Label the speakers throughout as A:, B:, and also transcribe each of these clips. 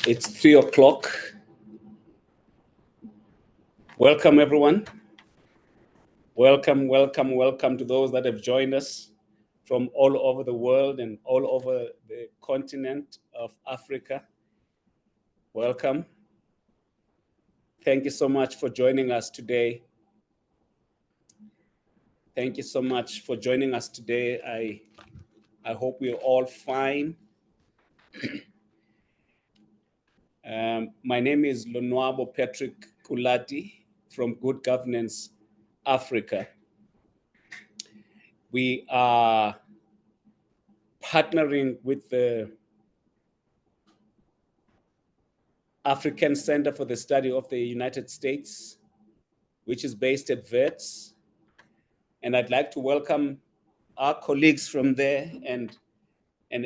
A: It's 3 o'clock. Welcome, everyone. Welcome to those that have joined us from all over the world and all over the continent of Africa. Welcome. Thank you so much for joining us today. Thank you so much for joining us today. I hope we're all fine. My name is Lonwabo Patrick Kulati from Good Governance Africa. We are partnering with the African Center for the Study of the United States, which is based at Wits. And I'd like to welcome our colleagues from there and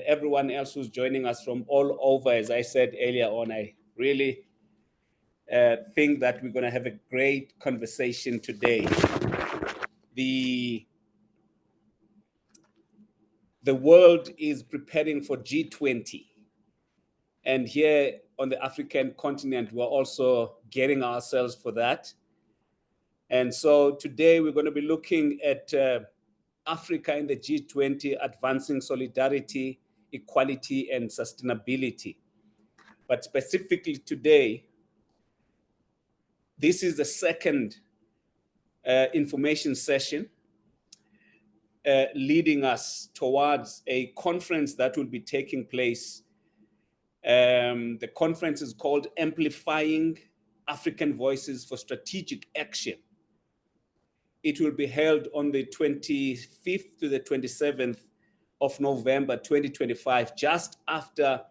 A: everyone else who's joining us from all over. As I said earlier on, I really think that we're going to have a great conversation today. The world is preparing for G20. And here on the African continent, we're also getting ourselves for that. And so today we're going to be looking at Africa in the G20, advancing solidarity, equality, and sustainability. But specifically today, this is the second information session leading us towards a conference that will be taking place. The conference is called Amplifying African Voices for Strategic Action. It will be held on the 25th to the 27th of November 2025, just after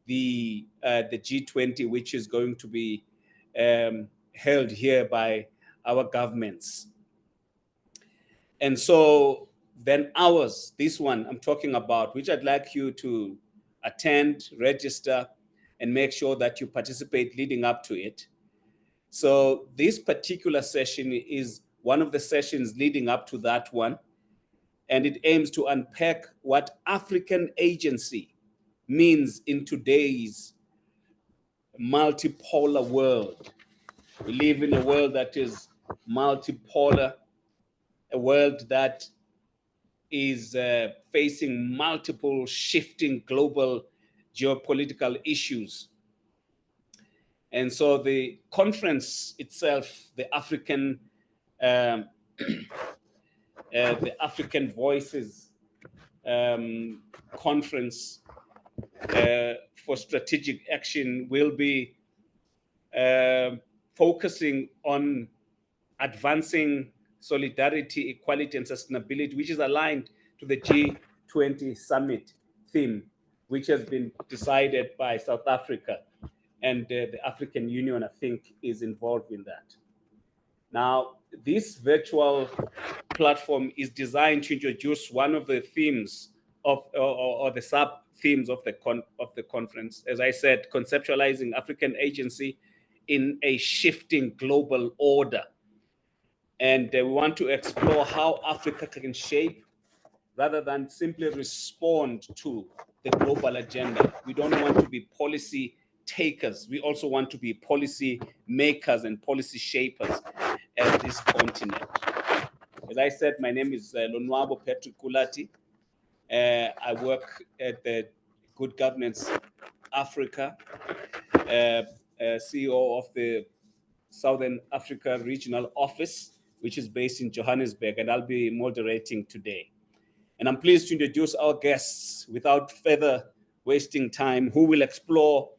A: the G20, which is going to be held here by our governments. And so then ours, this one I'm talking about, which I'd like you to attend, register, and make sure that you participate leading up to it. So this particular session is one of the sessions leading up to that one, and it aims to unpack what African agency means in today's multipolar world. We live in a world that is multipolar, a world that is facing multiple shifting global geopolitical issues. And so the conference itself, the African Voices Conference for Strategic Action, will be focusing on advancing solidarity, equality, and sustainability, which is aligned to the G20 summit theme, which has been decided by South Africa. And the African Union, I think, is involved in that. Now, this virtual platform is designed to introduce one of the themes of, or the sub-themes of the conference. As I said, conceptualizing African agency in a shifting global order. And we want to explore how Africa can shape rather than simply respond to the global agenda. We don't want to be policy takers. We also want to be policy makers and policy shapers at this continent. As I said, my name is Lonwabo Patrick Kulati. I work at the Good Governance Africa, CEO of the Southern Africa Regional Office, which is based in Johannesburg, and I'll be moderating today. And I'm pleased to introduce our guests without further wasting time, who will explore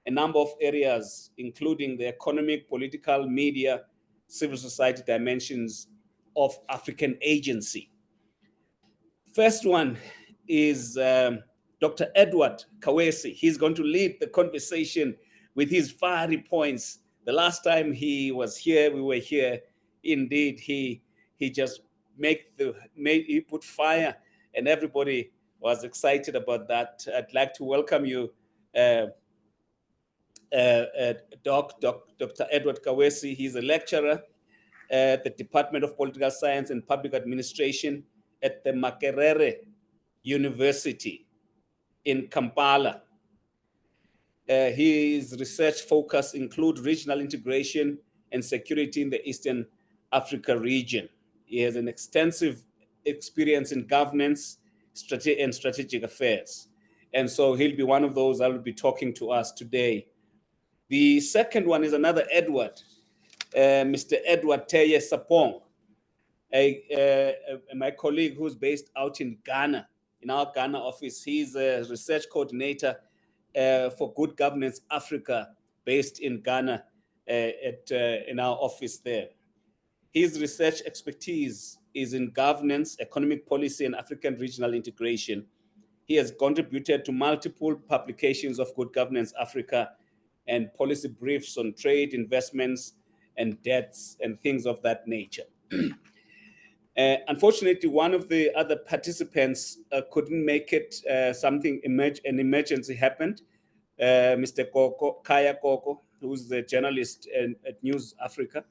A: a number of areas, including the economic, political, media, civil society dimensions of African agency. First one is Dr. Edward Kawesi. He's going to lead the conversation with his fiery points. The last time he was here, we were here. Indeed, he just he put fire, and everybody was excited about that. I'd like to welcome you, Dr. Edward Kawesi. He's a lecturer at the Department of Political Science and Public Administration at the Makerere University in Kampala. His research focus include regional integration and security in the Eastern Africa region. He has an extensive experience in governance and strategic affairs. And so he'll be one of those that will be talking to us today. The second one is another Edward, Mr. Edward Teye Sapong, my colleague who's based out in Ghana, in our Ghana office. He's a research coordinator for Good Governance Africa, based in Ghana in our office there. His research expertise is in governance, economic policy, and African regional integration. He has contributed to multiple publications of Good Governance Africa and policy briefs on trade, investments, and debts, and things of that nature. Unfortunately, one of the other participants couldn't make it. An emergency happened. Mr. Kaya Koko, who's the journalist at News Africa,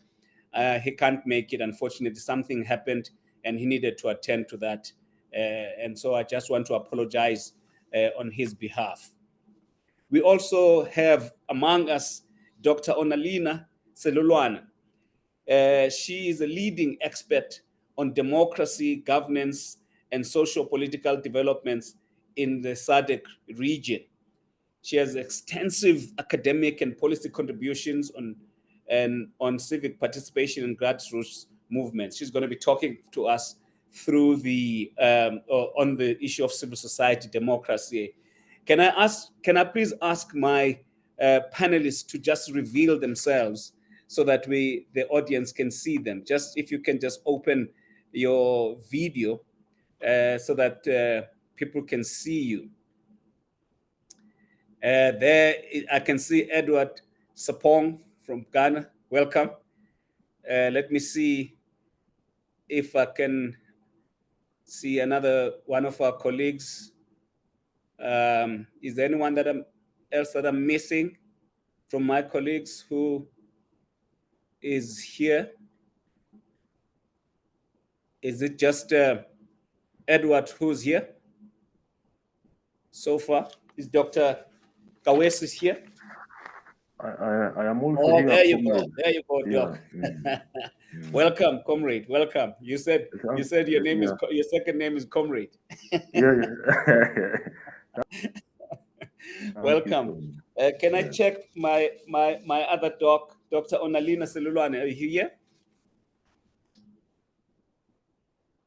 A: he can't make it. Unfortunately, something happened and he needed to attend to that. And so I just want to apologize on his behalf. We also have among us Dr. Onalina Selulwana. She is a leading expert on democracy, governance, and socio-political developments in the SADC region. She has extensive academic and policy contributions on civic participation in grassroots movements. She's going to be talking to us through on the issue of civil society democracy. Can I please ask my panelists to just reveal themselves so that the audience can see them? Just if you can just open your video so that people can see you. There, I can see Edward Sapong from Ghana. Welcome. Let me see if I can see another one of our colleagues. Is there anyone else that I'm missing from my colleagues who is here? Is it just Edward who's here so far? Is Dr. Kawesi here?
B: I am also here.
A: There you go. There you go, Doc. Welcome, comrade. Welcome. You said your name is your second name is comrade.
B: Yeah.
A: Welcome. Can I check my other doc, Dr. Onalina Selulwane? Are you here?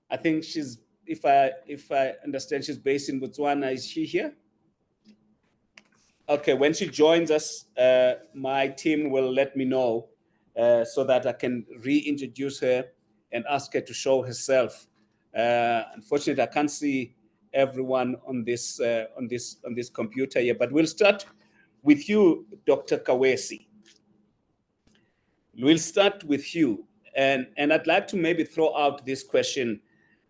A: I think she's, if I understand, she's based in Botswana. Is she here? Okay, when she joins us, my team will let me know so that I can reintroduce her and ask her to show herself. Unfortunately, I can't see everyone on this computer here, but we'll start with you, Dr. Kawesi. We'll start with you, and I'd like to maybe throw out this question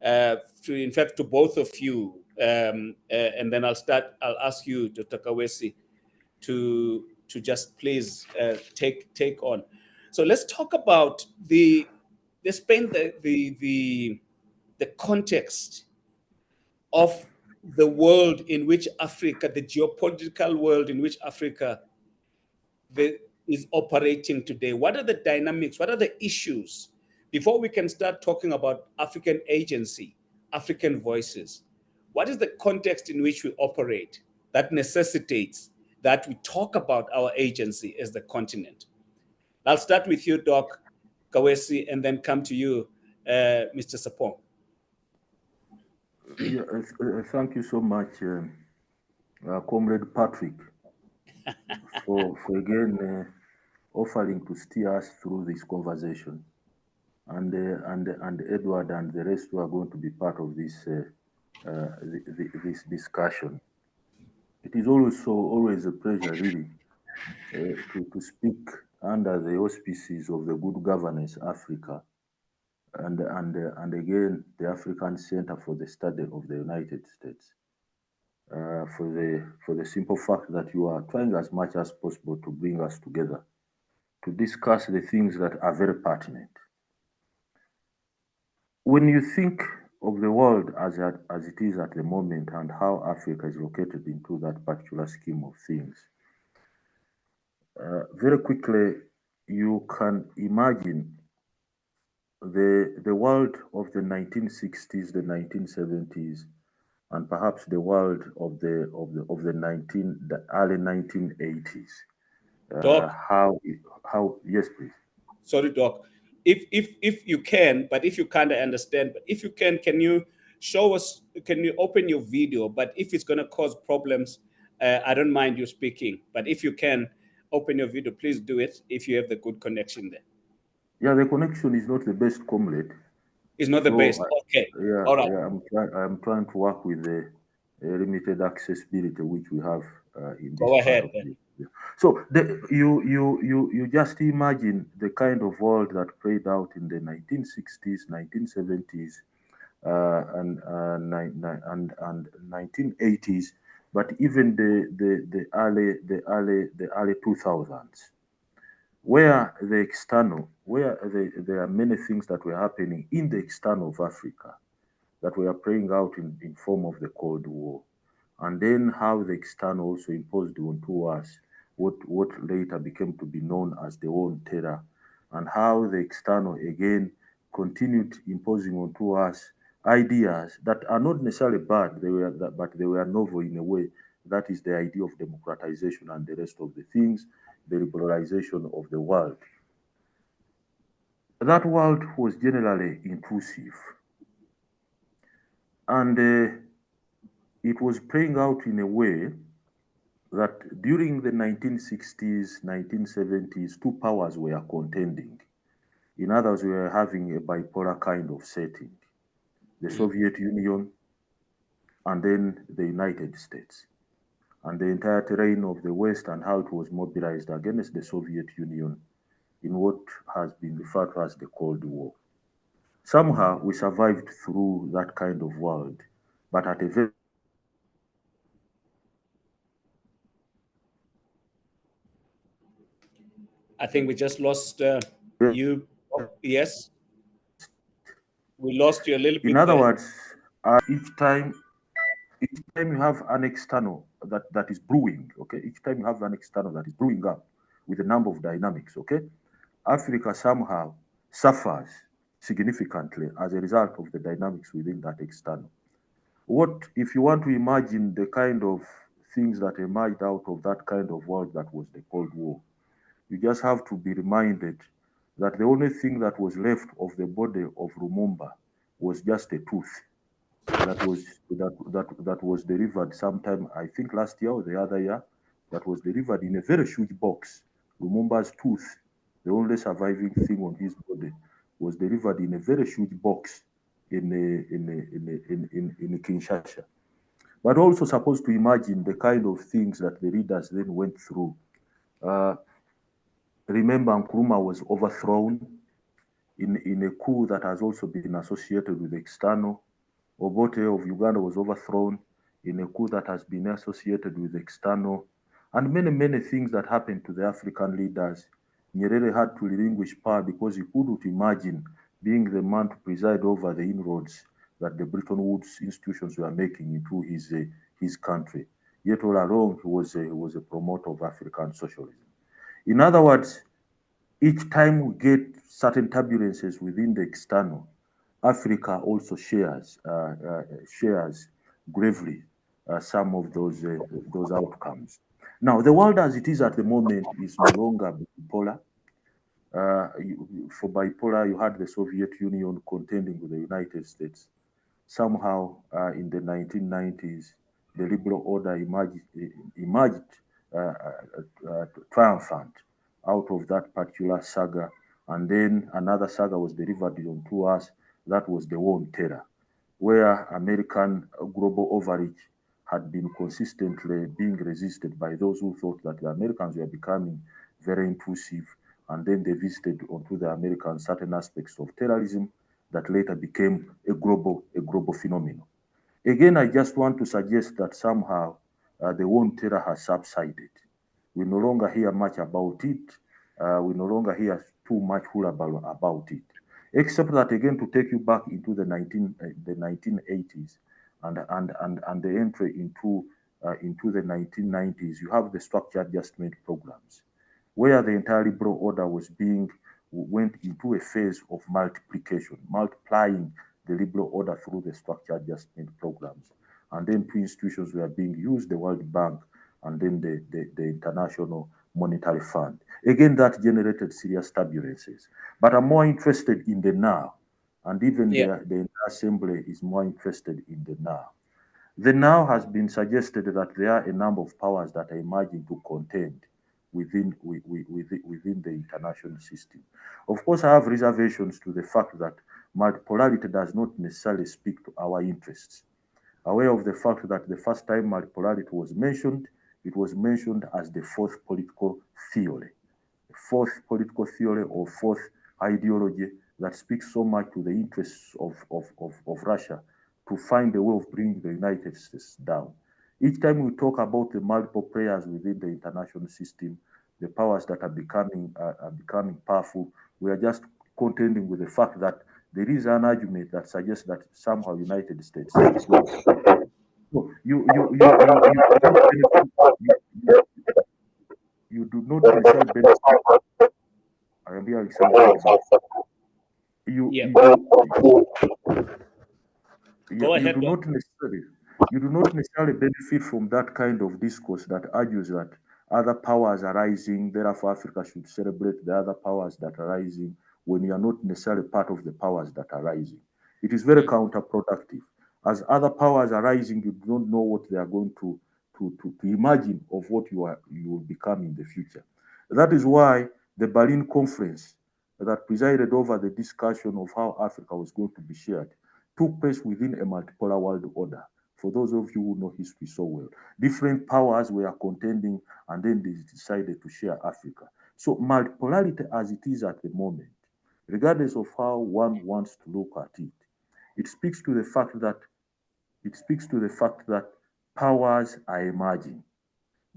A: to both of you, and then I'll ask you, Dr. Kawesi, to just please take on. So let's talk about let's paint the context of the world in which Africa, the geopolitical world in which Africa is operating today. What are the dynamics? What are the issues? Before we can start talking about African agency, African voices, what is the context in which we operate that necessitates that we talk about our agency as the continent? I'll start with you, Doc Kawesi, and then come to you, Mr. Sapong.
B: Yeah, thank you so much, Comrade Patrick, for again offering to steer us through this conversation, and Edward and the rest who are going to be part of this this discussion. It is always a pleasure, really, to speak under the auspices of the Good Governance Africa, and again the African Center for the Study of the United States, for the simple fact that you are trying as much as possible to bring us together to discuss the things that are very pertinent. When you think of the world as it is at the moment and how Africa is located into that particular scheme of things, very quickly, you can imagine the world of the 1960s, the 1970s, and perhaps the world of the early 1980s.
A: Doc,
B: How yes, please.
A: sorry, Doc. If you can, but if you can't, I understand. But if you can you show us? Can you open your video? But if it's going to cause problems, I don't mind you speaking. But if you can open your video, please do it. If you have the good connection there,
B: Yeah, the connection is not the best, comrade.
A: it's not the
B: So
A: best. Okay,
B: yeah,
A: all right.
B: yeah, I'm trying to work with the limited accessibility which we have in this
A: Go
B: part
A: ahead
B: of
A: then.
B: the. Yeah. So you just imagine the kind of world that played out in the 1960s, 1970s, and 1980s, but even the early 2000s, there are many things that were happening in the external of Africa that were playing out in form of the Cold War, and then how the external also imposed onto us what later became to be known as the war on terror, and how the external again continued imposing onto us ideas that are not necessarily bad, but they were novel in a way. That is the idea of democratization and the rest of the things, the liberalization of the world. That world was generally inclusive, and it was playing out in a way that during the 1960s, 1970s, two powers were contending. In others, we were having a bipolar kind of setting, the
A: Mm.
B: Soviet Union and then the United States, and the entire terrain of the West and how it was mobilized against the Soviet Union in what has been referred to as the Cold War. Somehow, we survived through that kind of world, but at a very
A: I think we just lost you. Oh, yes, we lost you a little
B: in
A: bit
B: other
A: there.
B: words, each time you have an external that is brewing, okay, each time you have an external that is brewing up with a number of dynamics, okay, Africa somehow suffers significantly as a result of the dynamics within that external. What if you want to imagine the kind of things that emerged out of that kind of world that was the Cold War? You just have to be reminded that the only thing that was left of the body of Lumumba was just a tooth that was delivered sometime, I think last year or the other year, that was delivered in a very huge box. Lumumba's tooth, the only surviving thing on his body, was delivered in a very huge box in Kinshasa. But also supposed to imagine the kind of things that the leaders then went through. Uh, Remember, Nkrumah was overthrown in a coup that has also been associated with external. Obote of Uganda was overthrown in a coup that has been associated with external, and many things that happened to the African leaders. Nyerere had to relinquish power because he couldn't imagine being the man to preside over the inroads that the Bretton Woods institutions were making into his country. Yet all along, he was a promoter of African socialism. In other words, each time we get certain turbulences within the external, Africa also shares gravely some of those outcomes. Now, the world as it is at the moment is no longer bipolar. For bipolar, you had the Soviet Union contending with the United States. Somehow, in the 1990s, the liberal order emerged triumphant out of that particular saga. And then another saga was delivered onto us. That was the war on terror, where American global overreach had been consistently being resisted by those who thought that the Americans were becoming very intrusive, and then they visited onto the Americans certain aspects of terrorism that later became a global phenomenon. Again, I just want to suggest that somehow the war on terror has subsided. We no longer hear much about it. We no longer hear too much hullabaloo about it, except that again to take you back into the 1980s and the entry into the 1990s. You have the structure adjustment programs where the entire liberal order went into a phase of multiplication, multiplying the liberal order through the structure adjustment programs. And then two institutions were being used, the World Bank and then the International Monetary Fund. Again, that generated serious turbulences. But I'm more interested in the now, and even the assembly is more interested in the now. The now has been suggested that there are a number of powers that are emerging to contend within the international system. Of course, I have reservations to the fact that multipolarity does not necessarily speak to our interests. Aware of the fact that the first time multipolarity was mentioned, it was mentioned as the fourth political theory. The fourth political theory or fourth ideology that speaks so much to the interests of Russia to find a way of bringing the United States down. Each time we talk about the multiple players within the international system, the powers that are becoming powerful, we are just contending with the fact that there is an argument that suggests that somehow United States is not. No, you do not necessarily benefit. I am hearing some feedback. You,
A: Yeah.
B: you,
A: Go
B: you
A: ahead,
B: do
A: Bob.
B: not necessarily benefit from that kind of discourse that argues that other powers are rising, therefore Africa should celebrate the other powers that are rising when you are not necessarily part of the powers that are rising. It is very counterproductive. As other powers are rising, you don't know what they are going to imagine of what you will become in the future. That is why the Berlin Conference that presided over the discussion of how Africa was going to be shared took place within a multipolar world order. For those of you who know history so well, different powers were contending and then they decided to share Africa. So multipolarity as it is at the moment, regardless of how one wants to look at it, it speaks to the fact that powers are emerging.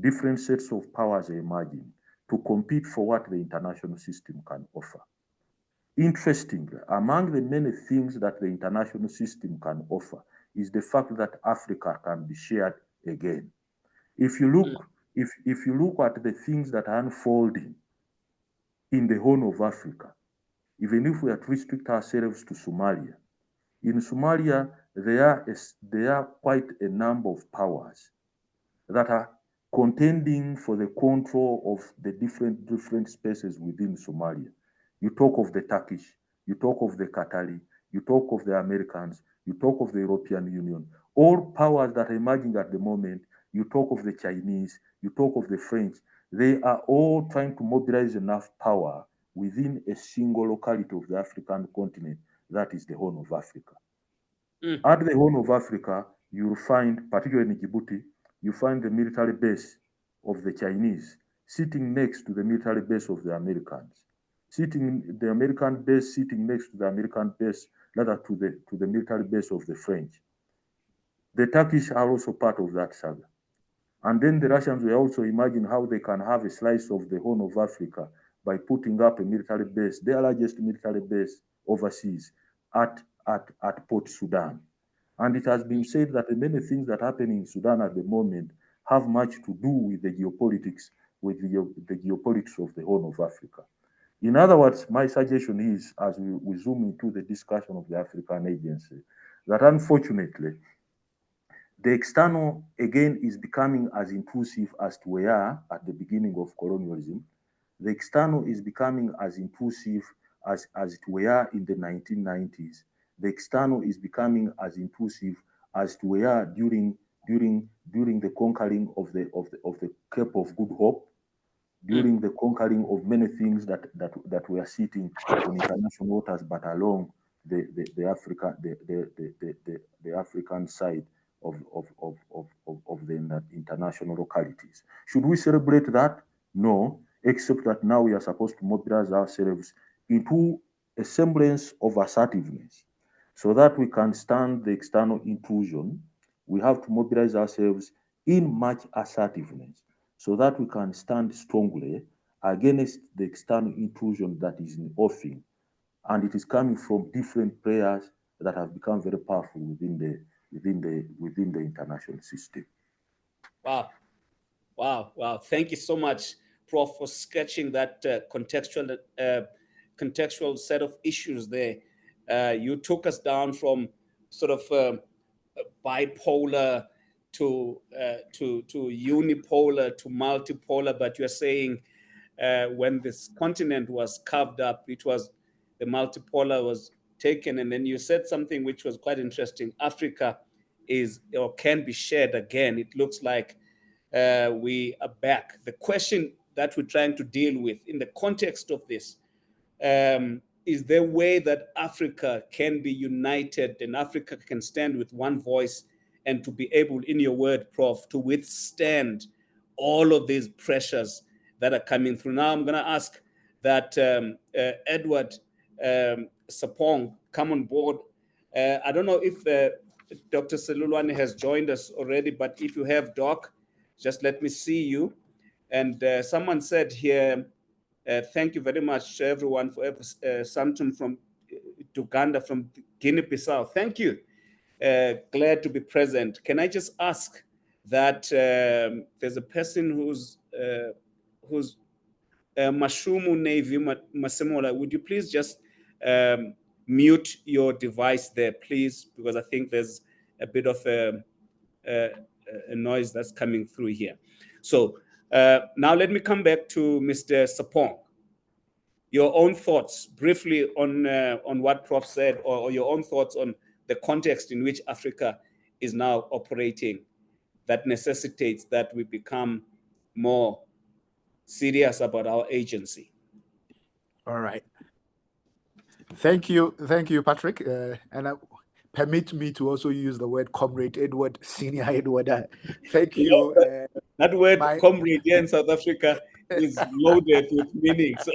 B: Different sets of powers are emerging to compete for what the international system can offer. Interestingly, among the many things that the international system can offer is the fact that Africa can be shared again. If you look, if you look at the things that are unfolding in the Horn of Africa, even if we are to restrict ourselves to Somalia, in Somalia there are quite a number of powers that are contending for the control of the different spaces within Somalia. You talk of the Turkish, you talk of the Qatari, you talk of the Americans, you talk of the European Union, all powers that are emerging at the moment. You talk of the Chinese, you talk of the French. They are all trying to mobilize enough power within a single locality of the African continent, that is the Horn of Africa. At the Horn of Africa, you'll find, particularly in Djibouti, you find the military base of the Chinese sitting next to the military base of the Americans, the American base sitting next to the American base, rather to the military base of the French. The Turkish are also part of that saga. And then the Russians will also imagine how they can have a slice of the Horn of Africa by putting up a military base, their largest military base overseas at Port Sudan. And it has been said that the many things that happen in Sudan at the moment have much to do with the geopolitics, the geopolitics of the Horn of Africa. In other words, my suggestion is, as we zoom into the discussion of the African Agency, that unfortunately, the external, again, is becoming as intrusive as we are at the beginning of colonialism. The external is becoming as intrusive as it were in the 1990s. The external is becoming as intrusive as it were during the conquering of the Cape of Good Hope, during the conquering of many things that were sitting on international waters, but along the African side of the international localities. Should we celebrate that? No, except that now we are supposed to mobilize ourselves into a semblance of assertiveness. So that we can stand the external intrusion, we have to mobilize ourselves in much assertiveness so that we can stand strongly against the external intrusion that is in offing. And it is coming from different players that have become very powerful within the international system.
A: Wow. Wow. Wow. Thank you so much, Prof, for sketching that contextual set of issues there. You took us down from sort of bipolar to unipolar to multipolar, but you're saying when this continent was carved up, it was the multipolar was taken, and then you said something which was quite interesting. Africa is or can be shared again. It looks like we are back. The question that we're trying to deal with in the context of this is there a way that Africa can be united and Africa can stand with one voice and to be able, in your word, Prof, to withstand all of these pressures that are coming through? Now, I'm going to ask that Edward Sapong come on board. I don't know if Dr. Selulwane has joined us already, but if you have, Doc, just let me see you. And someone said here, thank you very much, everyone, for Samtum from Uganda, from Guinea-Bissau. Thank you. Glad to be present. Can I just ask that there's a person who's Mashumu Navy Masemola, would you please just mute your device there, please? Because I think there's a bit of a noise that's coming through here. So now let me come back to Mr. Sapong. Your own thoughts briefly on what Prof said, or your own thoughts on the context in which Africa is now operating that necessitates that we become more serious about our agency.
C: All right. Thank you, Patrick. And permit me to also use the word Comrade Edward, Senior Edward. Thank you.
A: That word comrade here in South Africa is loaded with meaning. So.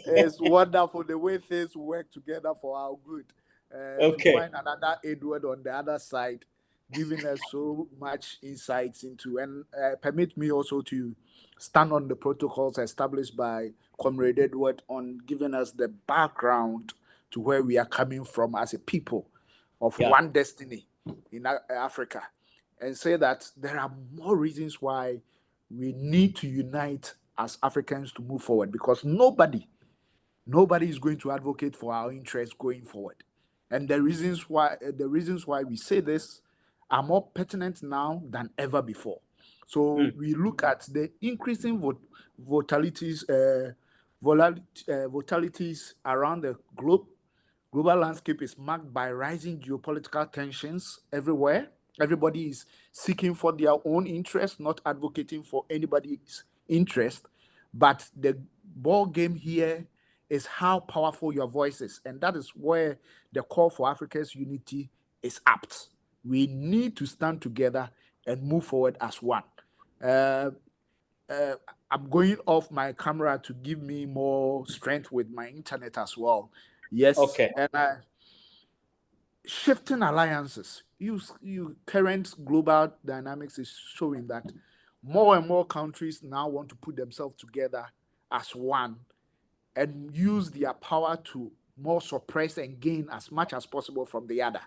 C: It's wonderful the way things work together for our good.
A: Okay.
C: To find another Edward on the other side, giving us so much insights into, and permit me also to stand on the protocols established by Comrade Edward on giving us the background to where we are coming from as a people of one destiny in Africa, and say that there are more reasons why we need to unite as Africans to move forward, because nobody is going to advocate for our interests going forward. And the reasons why we say this are more pertinent now than ever before. So we look at the increasing volatilities around the globe. Global landscape is marked by rising geopolitical tensions everywhere. Everybody is seeking for their own interest, not advocating for anybody's interest. But the ball game here is how powerful your voice is. And that is where the call for Africa's unity is apt. We need to stand together and move forward as one. I'm going off my camera to give me more strength with my internet as well. Yes.
A: Okay.
C: And shifting alliances. Current global dynamics is showing that more and more countries now want to put themselves together as one and use their power to more suppress and gain as much as possible from the other.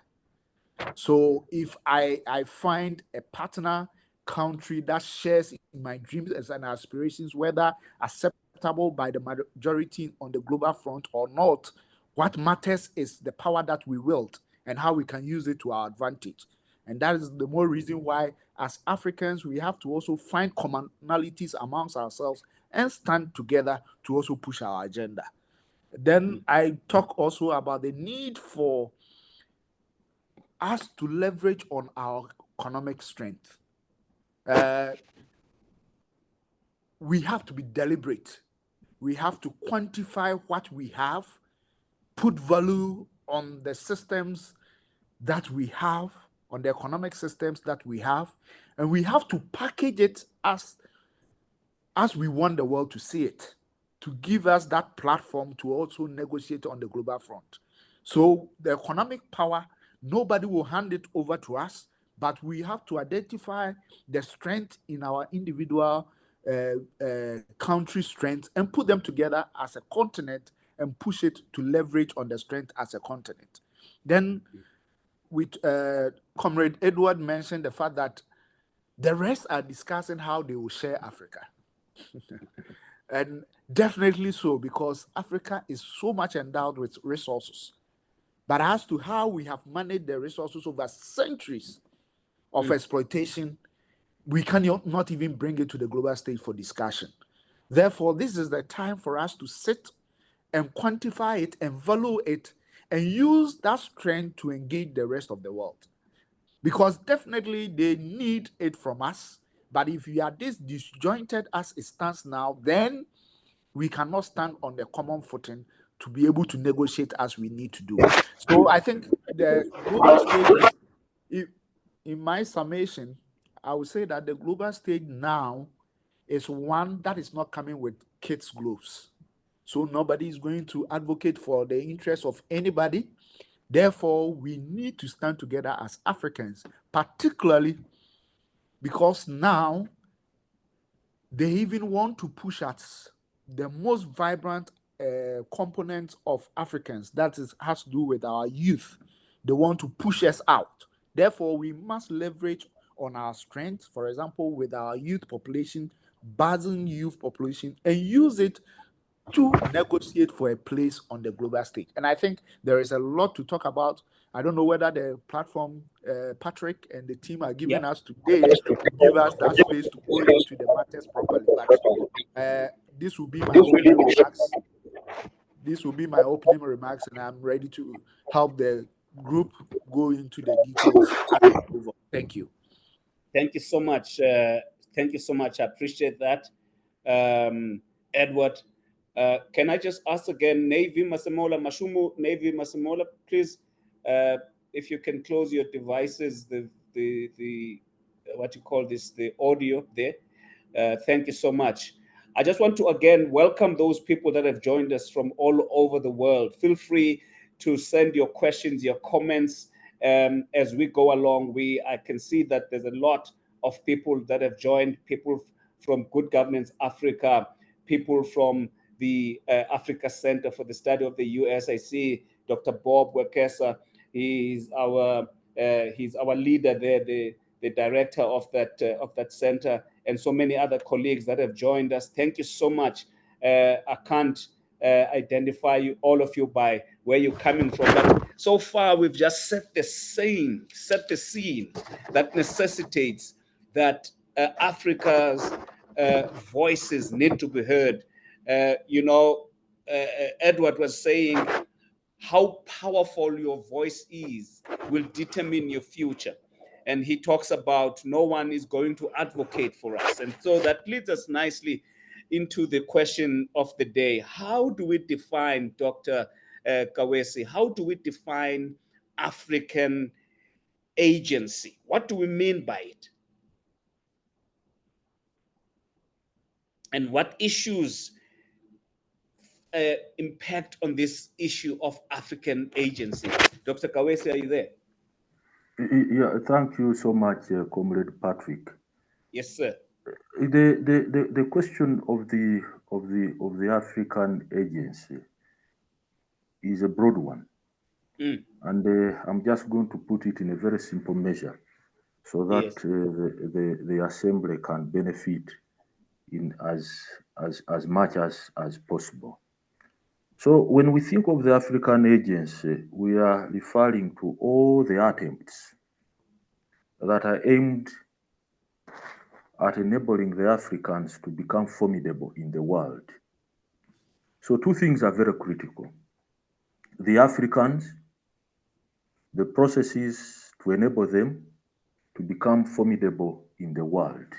C: So if I find a partner country that shares in my dreams and aspirations, whether acceptable by the majority on the global front or not, what matters is the power that we wield and how we can use it to our advantage. And that is the more reason why, as Africans, we have to also find commonalities amongst ourselves and stand together to also push our agenda. Then I talk also about the need for us to leverage on our economic strength. We have to be deliberate. We have to quantify what we have, put value on the systems that we have, on the economic systems that we have, and we have to package it as we want the world to see it, to give us that platform to also negotiate on the global front. So the economic power, nobody will hand it over to us, but we have to identify the strength in our individual country strengths and put them together as a continent and push it to leverage on the strength as a continent. Then with Comrade Edward mentioned the fact that the rest are discussing how they will share Africa. And definitely so, because Africa is so much endowed with resources. But as to how we have managed the resources over centuries of exploitation, we cannot not even bring it to the global stage for discussion. Therefore, this is the time for us to sit and quantify it and value it and use that strength to engage the rest of the world. Because definitely they need it from us. But if we are this disjointed as it stands now, then we cannot stand on the common footing to be able to negotiate as we need to do. So I think the global stage is, in my summation, I would say that the global stage now is one that is not coming with kids' gloves. So nobody is going to advocate for the interests of anybody. Therefore, we need to stand together as Africans, particularly because now they even want to push at the most vibrant component of Africans, that is, has to do with our youth. They want to push us out. Therefore, we must leverage on our strength, for example, with our youth population, buzzing youth population, and use it to negotiate for a place on the global stage. And I think there is a lot to talk about. I don't know whether the platform, Patrick and the team are giving us today will give us that space to go into the matters properly. But this will be my opening remarks. This will be my opening remarks, and I'm ready to help the group go into the details as we move on. Thank you.
A: Thank you so much. Thank you so much. I appreciate that. Edward, can I just ask again, Navy Masemola, Mashumu, Navy Masemola, please, if you can close your devices, the what you call this, the audio there. Thank you so much. I just want to again welcome those people that have joined us from all over the world. Feel free to send your questions, your comments as we go along. I can see that there's a lot of people that have joined, people from Good Governance Africa, people from the Africa Center for the Study of the US. I see Dr. Bob Wekesa. He's our leader there, the director of that center, and so many other colleagues that have joined us. Thank you so much. I can't identify you, all of you, by where you're coming from, but so far we've just set the scene that necessitates that Africa's voices need to be heard. Edward was saying how powerful your voice is will determine your future. And he talks about no one is going to advocate for us. And so that leads us nicely into the question of the day. How do we define, Dr. Kawesi, how do we define African agency? What do we mean by it? And what issues impact on this issue of African agency? Dr. Kawesi, are you there?
B: Yeah, thank you so much, Comrade Patrick.
A: Yes, sir.
B: The question of the African agency is a broad one, and I'm just going to put it in a very simple measure, so that
A: Yes.
B: the assembly can benefit in as much as possible. So when we think of the African agency, we are referring to all the attempts that are aimed at enabling the Africans to become formidable in the world. So two things are very critical. The Africans, the processes to enable them to become formidable in the world.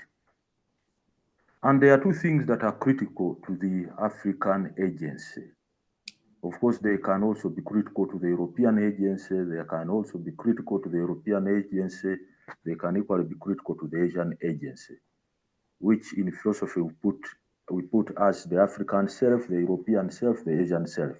B: And there are two things that are critical to the African agency. Of course, they can also be critical to the European agency. They can also be critical to the European agency. They can equally be critical to the Asian agency, which in philosophy we put as the African self, the European self, the Asian self.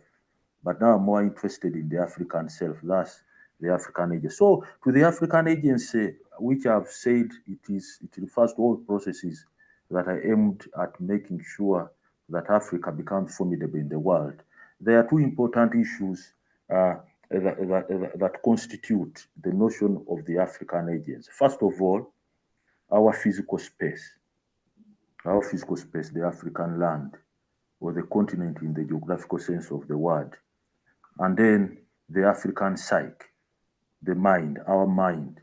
B: But now I'm more interested in the African self, thus the African agency. So to the African agency, which I've said it refers to all processes that are aimed at making sure that Africa becomes formidable in the world. There are two important issues that constitute the notion of the African agency. First of all, our physical space, the African land. or the continent in the geographical sense of the word. And then the African psyche, the mind, our mind,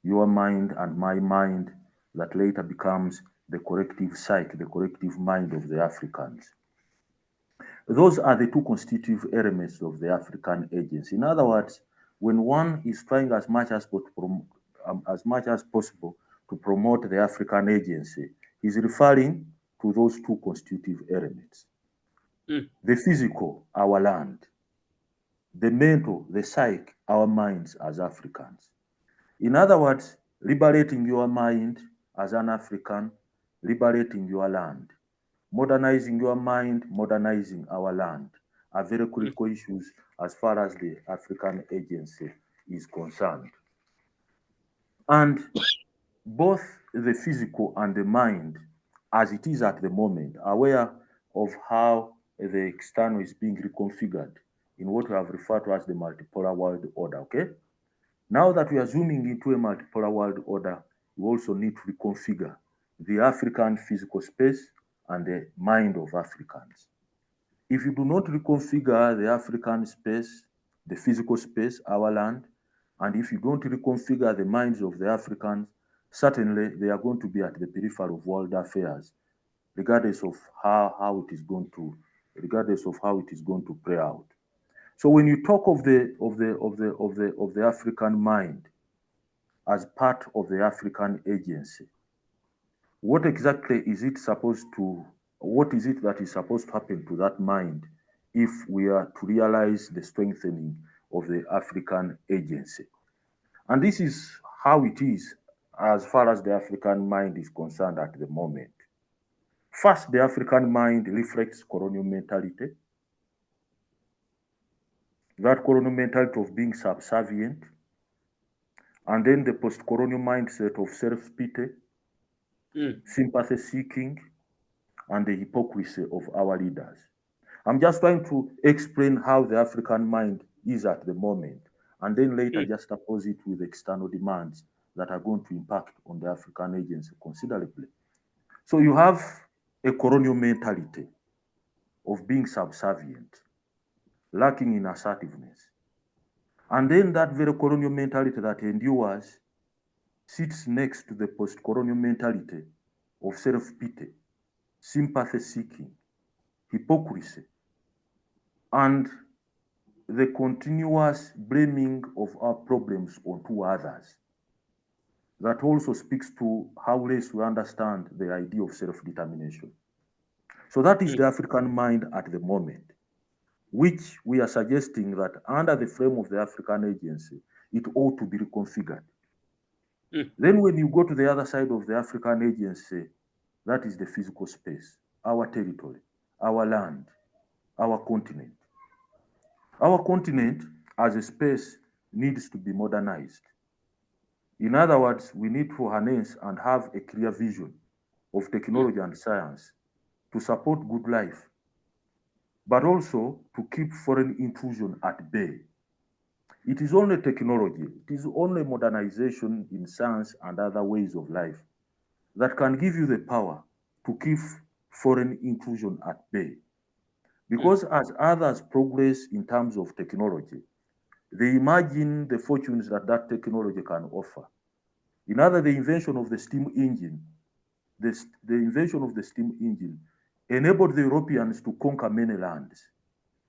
B: your mind and my mind, that later becomes the collective psyche, the collective mind of the Africans. Those are the two constitutive elements of the African agency. In other words, when one is trying as much as possible to promote the African agency, he's referring to those two constitutive elements. The physical, our land. The mental, the psyche, our minds as Africans. In other words, liberating your mind as an African, liberating your land. Modernizing your mind, modernizing our land are very critical issues as far as the African agency is concerned. And both the physical and the mind, as it is at the moment, are aware of how the external is being reconfigured in what we have referred to as the multipolar world order, okay? Now that we are zooming into a multipolar world order, we also need to reconfigure the African physical space and the mind of Africans. If you do not reconfigure the African space, the physical space, our land, and if you don't reconfigure the minds of the Africans, certainly they are going to be at the periphery of world affairs, regardless of how it is going to play out. So when you talk of the African mind as part of the African agency, what exactly is it what is it that is supposed to happen to that mind if we are to realize the strengthening of the African agency? And this is how it is as far as the African mind is concerned at the moment. First, the African mind reflects colonial mentality. That colonial mentality of being subservient, and then the post-colonial mindset of self-pity, sympathy seeking, and the hypocrisy of our leaders. I'm just trying to explain how the African mind is at the moment, and then later just oppose it with external demands that are going to impact on the African agency considerably. So you have a colonial mentality of being subservient, lacking in assertiveness. And then that very colonial mentality that endures sits next to the post-colonial mentality of self-pity, sympathy seeking, hypocrisy, and the continuous blaming of our problems onto others. That also speaks to how less we understand the idea of self-determination. So that is the African mind at the moment, which we are suggesting that under the frame of the African agency, it ought to be reconfigured. Then when you go to the other side of the African agency, that is the physical space, our territory, our land, our continent. Our continent as a space needs to be modernized. In other words, we need to harness and have a clear vision of technology and science to support good life, but also to keep foreign intrusion at bay. It is only technology, it is only modernization in science and other ways of life that can give you the power to keep foreign intrusion at bay. Because as others progress in terms of technology, they imagine the fortunes that that technology can offer. In other, the invention of the steam engine, the invention of the steam engine enabled the Europeans to conquer many lands.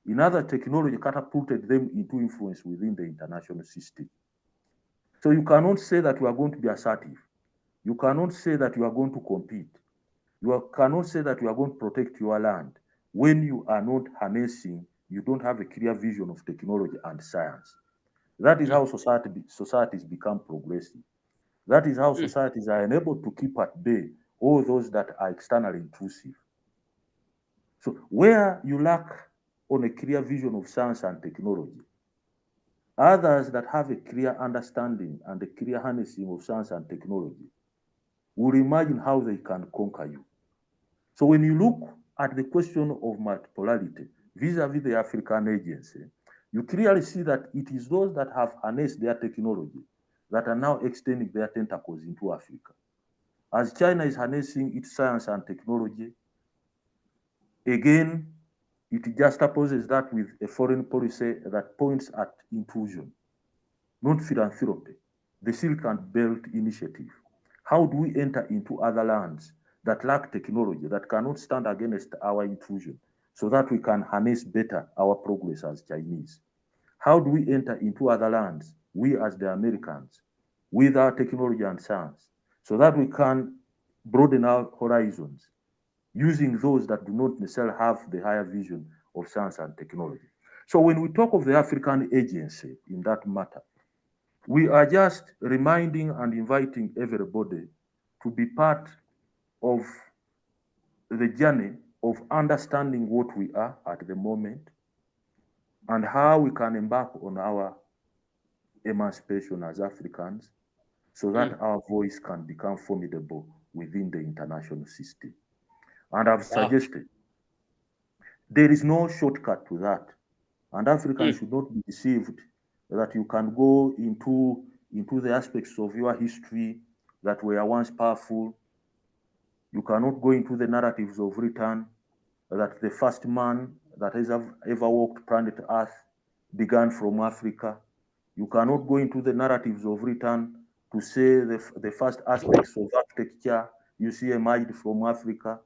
B: In other, technology catapulted them into influence within the international system. So you cannot say that you are going to be assertive. You cannot say that you are going to compete. You cannot say that you are going to protect your land when you are not harnessing, you don't have a clear vision of technology and science. That is how societies become progressive. That is how societies are enabled to keep at bay all those that are externally intrusive. So where you lack on a clear vision of science and technology, others that have a clear understanding and a clear harnessing of science and technology will imagine how they can conquer you. So when you look at the question of multipolarity vis-a-vis the African agency, you clearly see that it is those that have harnessed their technology that are now extending their tentacles into Africa. As China is harnessing its science and technology, Again, it juxtaposes that with a foreign policy that points at inclusion, not philanthropy. The Silk and Belt Initiative. How do we enter into other lands that lack technology, that cannot stand against our intrusion, so that we can harness better our progress as Chinese? How do we enter into other lands, we as the Americans, with our technology and science, so that we can broaden our horizons, using those that do not necessarily have the higher vision of science and technology? So when we talk of the African agency in that matter, we are just reminding and inviting everybody to be part of the journey of understanding what we are at the moment and how we can embark on our emancipation as Africans so that our voice can become formidable within the international system. And I've suggested there is no shortcut to that. And Africans should not be deceived that you can go into the aspects of your history that were once powerful. You cannot go into the narratives of return that the first man that has ever walked planet Earth began from Africa. You cannot go into the narratives of return to say the first aspects of architecture you see emerged from Africa.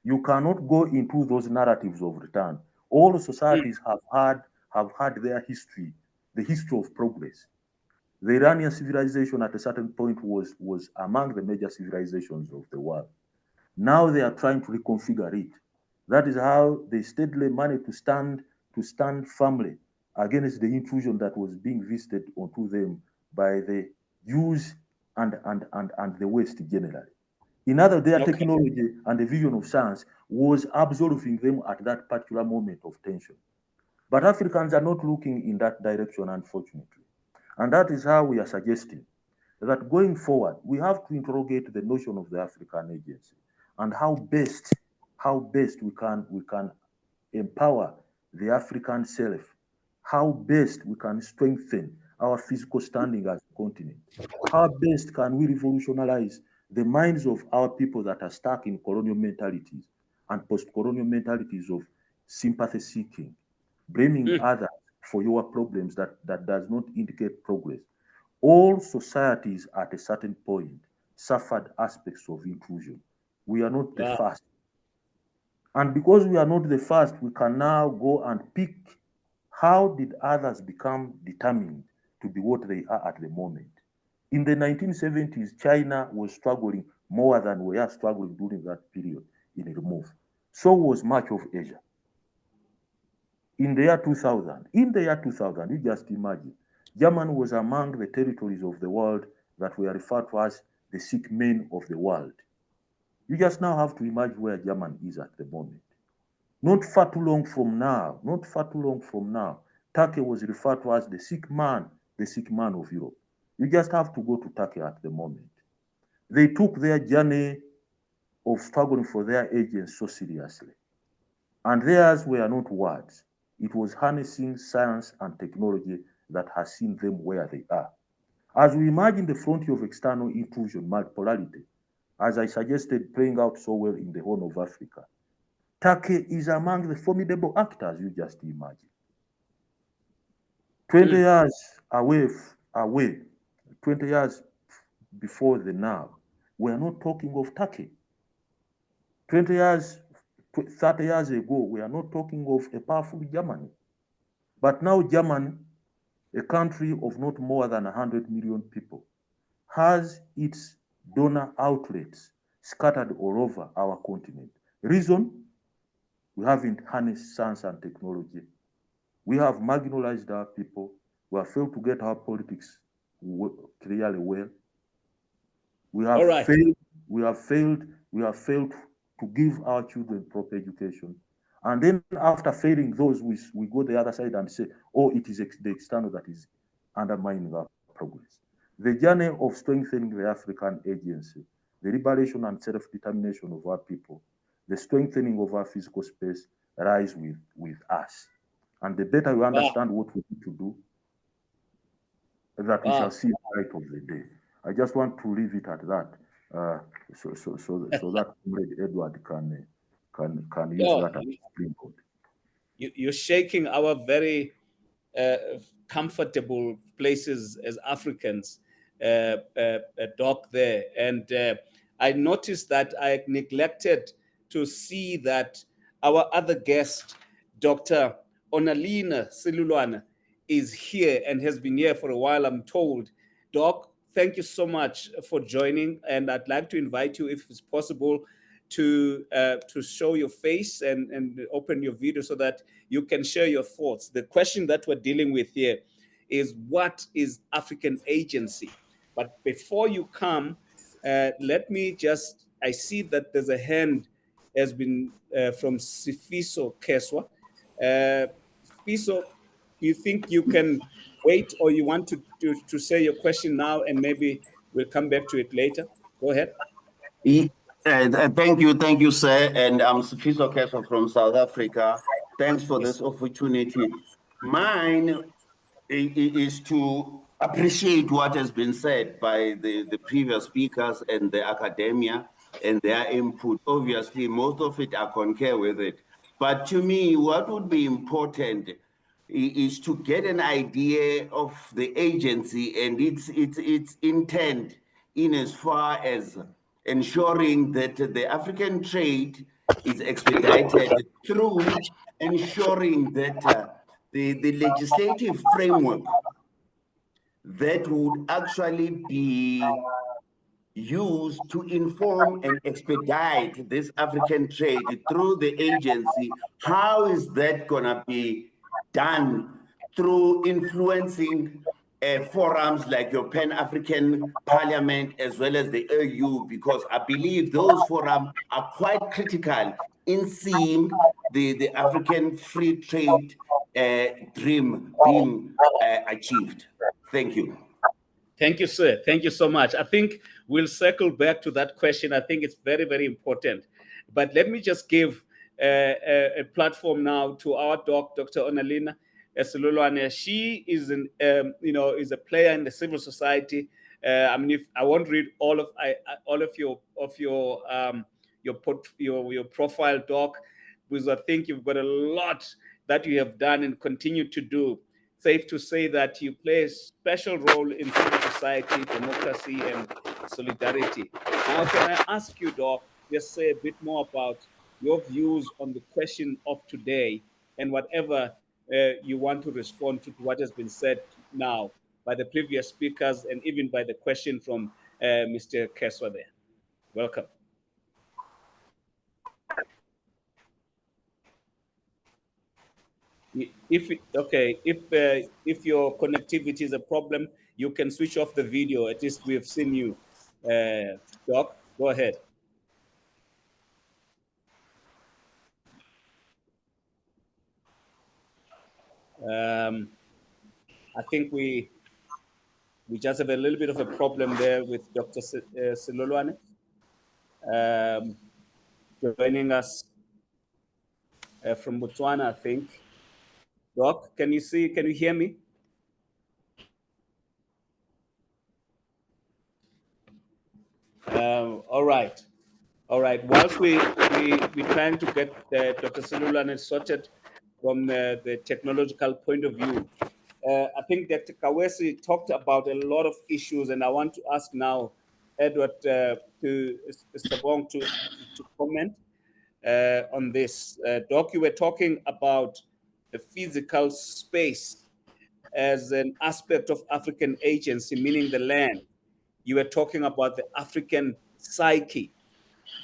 B: You cannot go into those narratives of return. All societies have had their history, the history of progress. The Iranian civilization at a certain point was among the major civilizations of the world. Now they are trying to reconfigure it. That is how they steadily managed to stand firmly against the intrusion that was being visited onto them by the Jews and the West generally. In other, their technology and the vision of science was absorbing them at that particular moment of tension. But Africans are not looking in that direction, unfortunately. And that is how we are suggesting that going forward, we have to interrogate the notion of the African agency and how best we can empower the African self, how best we can strengthen our physical standing as a continent, how best can we revolutionize the minds of our people that are stuck in colonial mentalities and post-colonial mentalities of sympathy seeking, blaming others for your problems that does not indicate progress. All societies at a certain point suffered aspects of inclusion. We are not the first. And because we are not the first, we can now go and pick how did others become determined to be what they are at the moment. In the 1970s, China was struggling more than we are struggling during that period in a remove. So was much of Asia. In the year 2000, you just imagine, Germany was among the territories of the world that were referred to as the sick men of the world. You just now have to imagine where Germany is at the moment. Not far too long from now, Turkey was referred to as the sick man of Europe. You just have to go to Turkey at the moment. They took their journey of struggling for their agency so seriously. And theirs were not words. It was harnessing science and technology that has seen them where they are. As we imagine the frontier of external inclusion, multipolarity, as I suggested, playing out so well in the Horn of Africa, Turkey is among the formidable actors you just imagine. 20 years away, 20 years before the now, we are not talking of Turkey. 20 years, 30 years ago, we are not talking of a powerful Germany. But now Germany, a country of not more than 100 million people, has its donor outlets scattered all over our continent. Reason? We haven't harnessed science and technology. We have marginalized our people. We have failed to get our politics clearly well. We have failed. We have failed to give our children proper education. And then after failing those, we go the other side and say, oh, it is the external that is undermining our progress. The journey of strengthening the African agency, the liberation and self-determination of our people, the strengthening of our physical space lies with us. And the better we understand what we need to do, that we shall see the light of the day. I just want to leave it at that, so that Edward can use that as a springboard.
A: You're shaking our very comfortable places as Africans, Doc, there. And I noticed that I neglected to see that our other guest, Dr. Onalina Silulwana, is here and has been here for a while, I'm told. Doc, thank you so much for joining. And I'd like to invite you, if it's possible, to show your face and open your video so that you can share your thoughts. The question that we're dealing with here is, what is African agency? But before you come, let me just, I see that there's a hand has been from Sifiso Keswa. Sifiso, do you think you can wait, or you want to say your question now and maybe we'll come back to it later? Go ahead.
D: Thank you, sir. And I'm Sifiso Keswa from South Africa. Thanks for this opportunity. Mine is to appreciate what has been said by the previous speakers and the academia and their input. Obviously, most of it I concur with it. But to me, what would be important is to get an idea of the agency and its intent in as far as ensuring that the African trade is expedited through ensuring that the legislative framework that would actually be used to inform and expedite this African trade through the agency, how is that gonna be done? Through influencing forums like your Pan-African Parliament as well as the AU, because I believe those forums are quite critical in seeing the African free trade dream being achieved. Thank you.
A: Thank you, sir. Thank you so much. I think we'll circle back to that question. I think it's very, very important. But let me just give a platform now to our Dr. Onalina Silulwana. She is is a player in the civil society. I mean, if I won't read all of your profile, Doc, because I think you've got a lot that you have done and continue to do. Safe to say that you play a special role in civil society, democracy, and solidarity. Now, can I ask you, Doc, just say a bit more about your views on the question of today and whatever you want to respond to what has been said now by the previous speakers and even by the question from Mr. Keswa there. Welcome. If your connectivity is a problem, you can switch off the video. At least we have seen you. Doc, go ahead. I think we just have a little bit of a problem there with Dr. Silulwane joining us from Botswana, I think. Doc, can you hear me? All right. Whilst we're trying to get Dr. Silulwane sorted from the technological point of view, I think Dr. Kawesi talked about a lot of issues, and I want to ask now Edward Sabong to comment on this. Doc, you were talking about the physical space as an aspect of African agency, meaning the land. You were talking about the African psyche,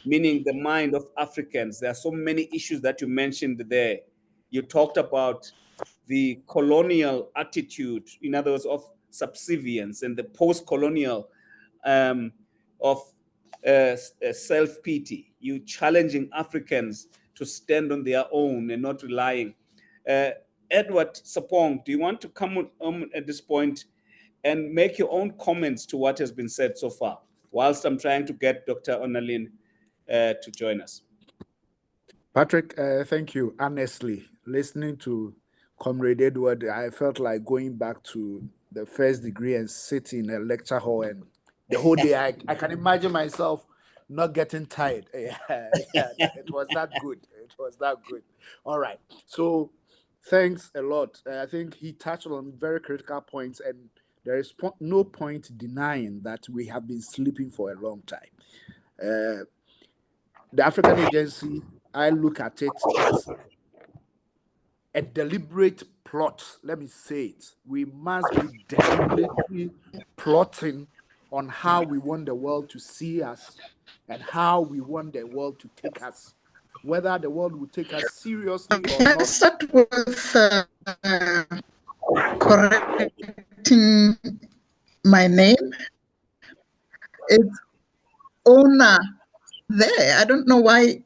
A: meaning the mind of Africans. There are so many issues that you mentioned there. You talked about the colonial attitude, in other words, of subservience, and the post-colonial of self-pity. You challenging Africans to stand on their own and not relying. Edward Sapong, do you want to come on at this point and make your own comments to what has been said so far, whilst I'm trying to get Dr. Onalin to join us?
C: Patrick, thank you. Honestly, listening to Comrade Edward, I felt like going back to the first degree and sitting in a lecture hall, and the whole day I can imagine myself not getting tired. It was that good. It was that good. All right. So thanks a lot. I think he touched on very critical points, and there is no point denying that we have been sleeping for a long time. The African Agency, I look at it as a deliberate plot. Let me say it. We must be deliberately plotting on how we want the world to see us and how we want the world to take us. Whether the world will take us seriously or
E: Can I
C: not.
E: start with correcting my name? It's Ona there. I don't know why.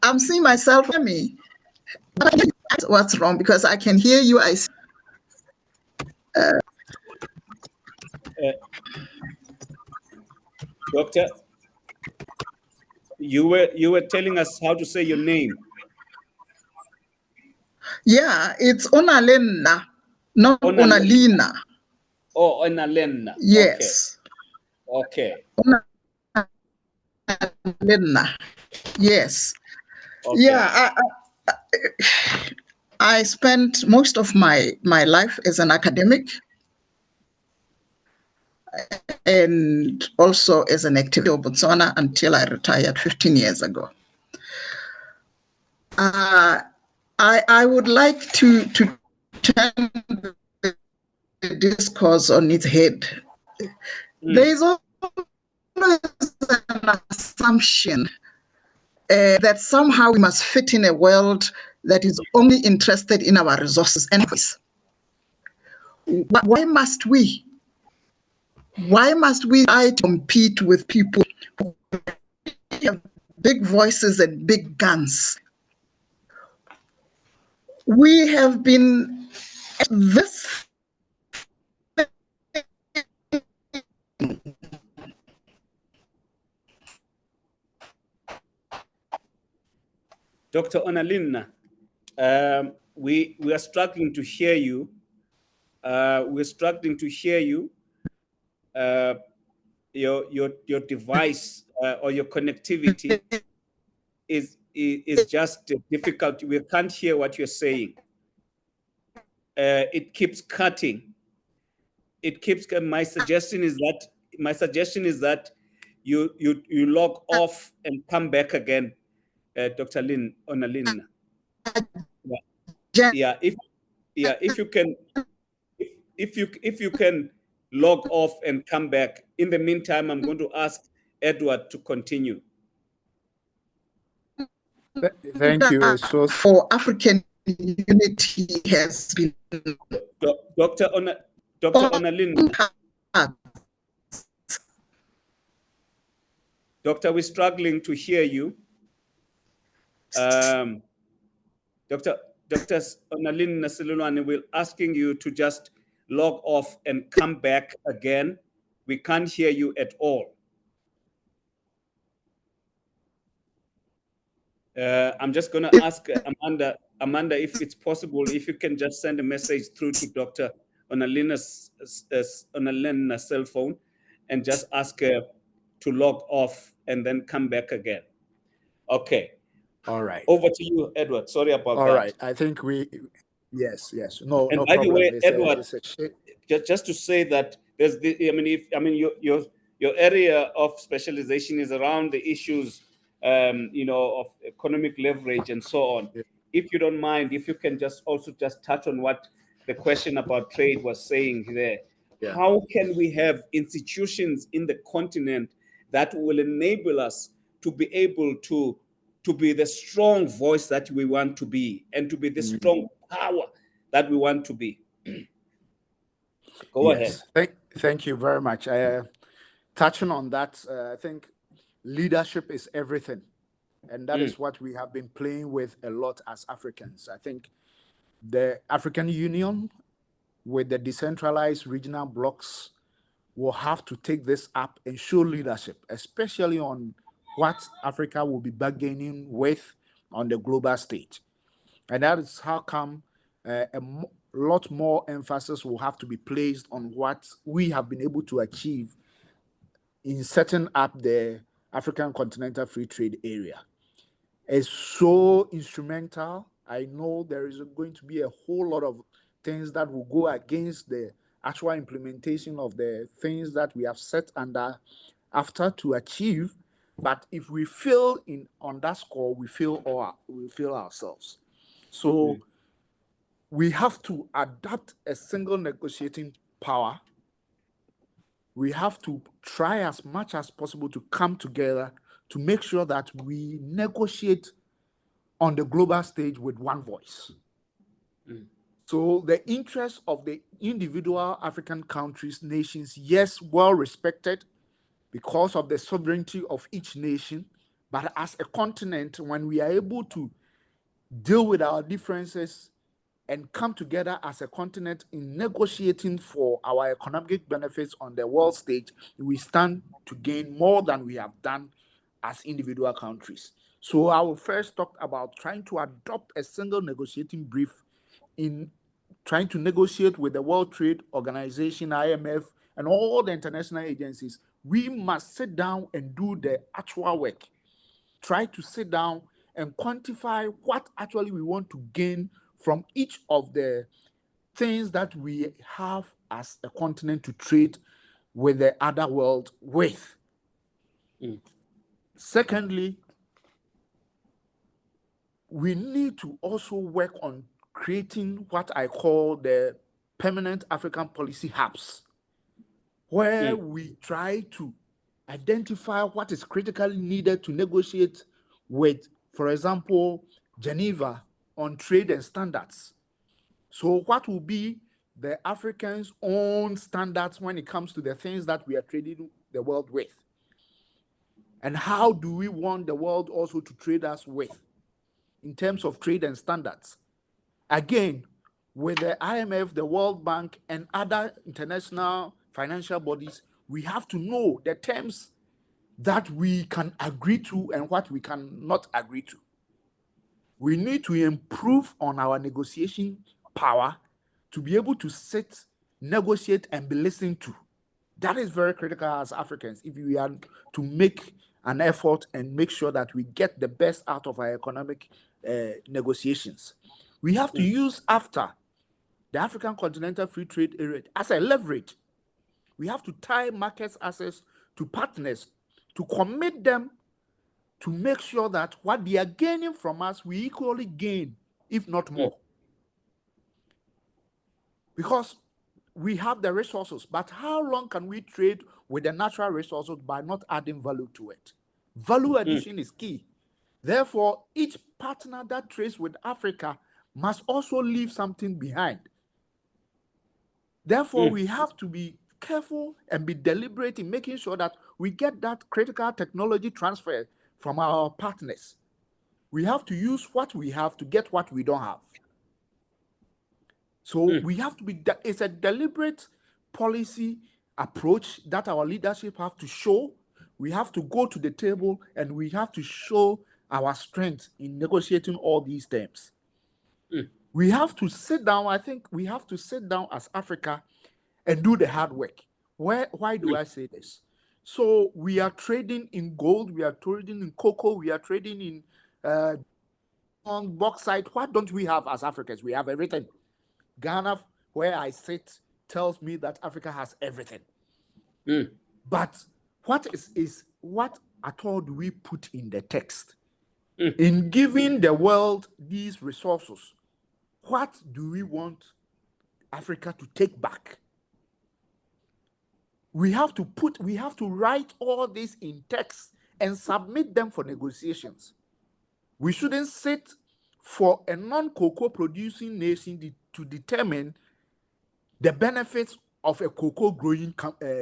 E: I'm seeing myself hear me. What's wrong? Because I can hear you.
A: Doctor, you were telling us how to say your name.
E: Yeah, it's Onalena, not
A: Onalena.
E: Onalina.
A: Oh, Onalena.
E: Yes.
A: Okay.
E: Onalena. Yes.
A: Okay.
E: Yeah. I spent most of my life as an academic and also as an activist in Botswana until I retired 15 years ago. I would like to turn the discourse on its head. There is always an assumption that somehow we must fit in a world that is only interested in our resources and voice. Why must we? Why must we try to compete with people who have big voices and big guns? We have been this.
A: Dr. Onalina, we are struggling to hear you. We're struggling to hear you. Your device or your connectivity is just difficult. We can't hear what you're saying. It keeps cutting. It keeps. My suggestion is that you log off and come back again, Dr. Onalina. Yeah. If you can, if you can log off and come back. In the meantime, I'm going to ask Edward to continue.
C: Thank you. So
E: for African unity has been
A: Dr. Onalina. Doctor, we're struggling to hear you. Dr. Onalina Silulwane, we're asking you to just log off and come back again. We can't hear you at all. I'm just going to ask Amanda, if it's possible, if you can just send a message through to Dr. Onalina's cell phone and just ask her to log off and then come back again. Okay.
C: all right.
A: Over to you, Edward. Sorry about that.
C: All right. I think yes. No,
A: and
C: no
A: by
C: problem.
A: the way,
C: It's
A: Edward,
C: it's a shit.
A: just to say that there's your area of specialization is around the issues of economic leverage and so on.
C: Yeah.
A: If you don't mind, if you can just also just touch on what the question about trade was saying there.
C: Yeah.
A: How can we have institutions in the continent that will enable us to be able to be the strong voice that we want to be and to be the strong power that we want to be? Go ahead.
C: Thank you very much. Touching on that, I think leadership is everything. And that is what we have been playing with a lot as Africans. I think the African Union, with the decentralized regional blocks, will have to take this up and show leadership, especially on what Africa will be bargaining with on the global stage. And that is how come lot more emphasis will have to be placed on what we have been able to achieve in setting up the African Continental Free Trade Area is so instrumental. I know there is going to be a whole lot of things that will go against the actual implementation of the things that we have set under AFTA to achieve. But if we fail on that score, we fail ourselves. So we have to adapt a single negotiating power. We have to try as much as possible to come together to make sure that we negotiate on the global stage with one voice. So the interests of the individual African countries, nations, yes, well respected because of the sovereignty of each nation, but as a continent, when we are able to deal with our differences and come together as a continent in negotiating for our economic benefits on the world stage, we stand to gain more than we have done as individual countries. So I will first talk about trying to adopt a single negotiating brief in trying to negotiate with the World Trade Organization, IMF, and all the international agencies. We must sit down and do the actual work. Try to sit down and quantify what actually we want to gain from each of the things that we have as a continent to trade with the other world with. Secondly, we need to also work on creating what I call the permanent African policy hubs, where we try to identify what is critically needed to negotiate with, for example, Geneva on trade and standards. So what will be the Africans' own standards when it comes to the things that we are trading the world with? And how do we want the world also to trade us with in terms of trade and standards? Again, with the IMF, the World Bank, and other international financial bodies, we have to know the terms that we can agree to and what we cannot agree to. We need to improve on our negotiation power to be able to sit, negotiate, and be listened to. That is very critical as Africans if we are to make an effort and make sure that we get the best out of our economic negotiations. We have to use AFTA, the African Continental Free Trade Area, as a leverage. We have to tie markets access to partners to commit them to make sure that what they are gaining from us, we equally gain, if not more. Because we have the resources, but how long can we trade with the natural resources by not adding value to it? Value addition is key. Therefore, each partner that trades with Africa must also leave something behind. Therefore, we have to be careful and be deliberate in making sure that we get that critical technology transfer from our partners. We have to use what we have to get what we don't have. So we have to be, it's a deliberate policy approach that our leadership have to show. We have to go to the table and we have to show our strength in negotiating all these terms. We have to sit down, I think we have to sit down as Africa and do the hard work. Why do I say this? So we are trading in gold, we are trading in cocoa, we are trading in bauxite. What don't we have as Africans? We have everything. Ghana, where I sit, tells me that Africa has everything. But what at all do we put in the text? In giving the world these resources, what do we want Africa to take back? We have to write all this in text and submit them for negotiations. We shouldn't sit for a non-cocoa producing nation to determine the benefits of a cocoa growing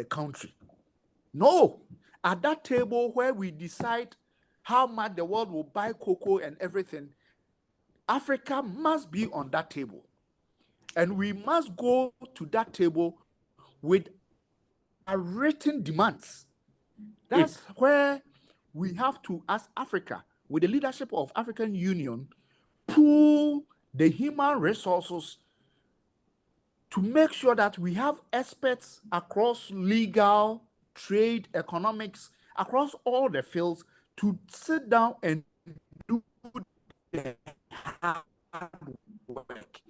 C: country. No, at that table where we decide how much the world will buy cocoa and everything, Africa must be on that table. And we must go to that table with our written demands. That's where we have to, as Africa, with the leadership of African Union, pool the human resources to make sure that we have experts across legal, trade, economics, across all the fields to sit down and do the hard work.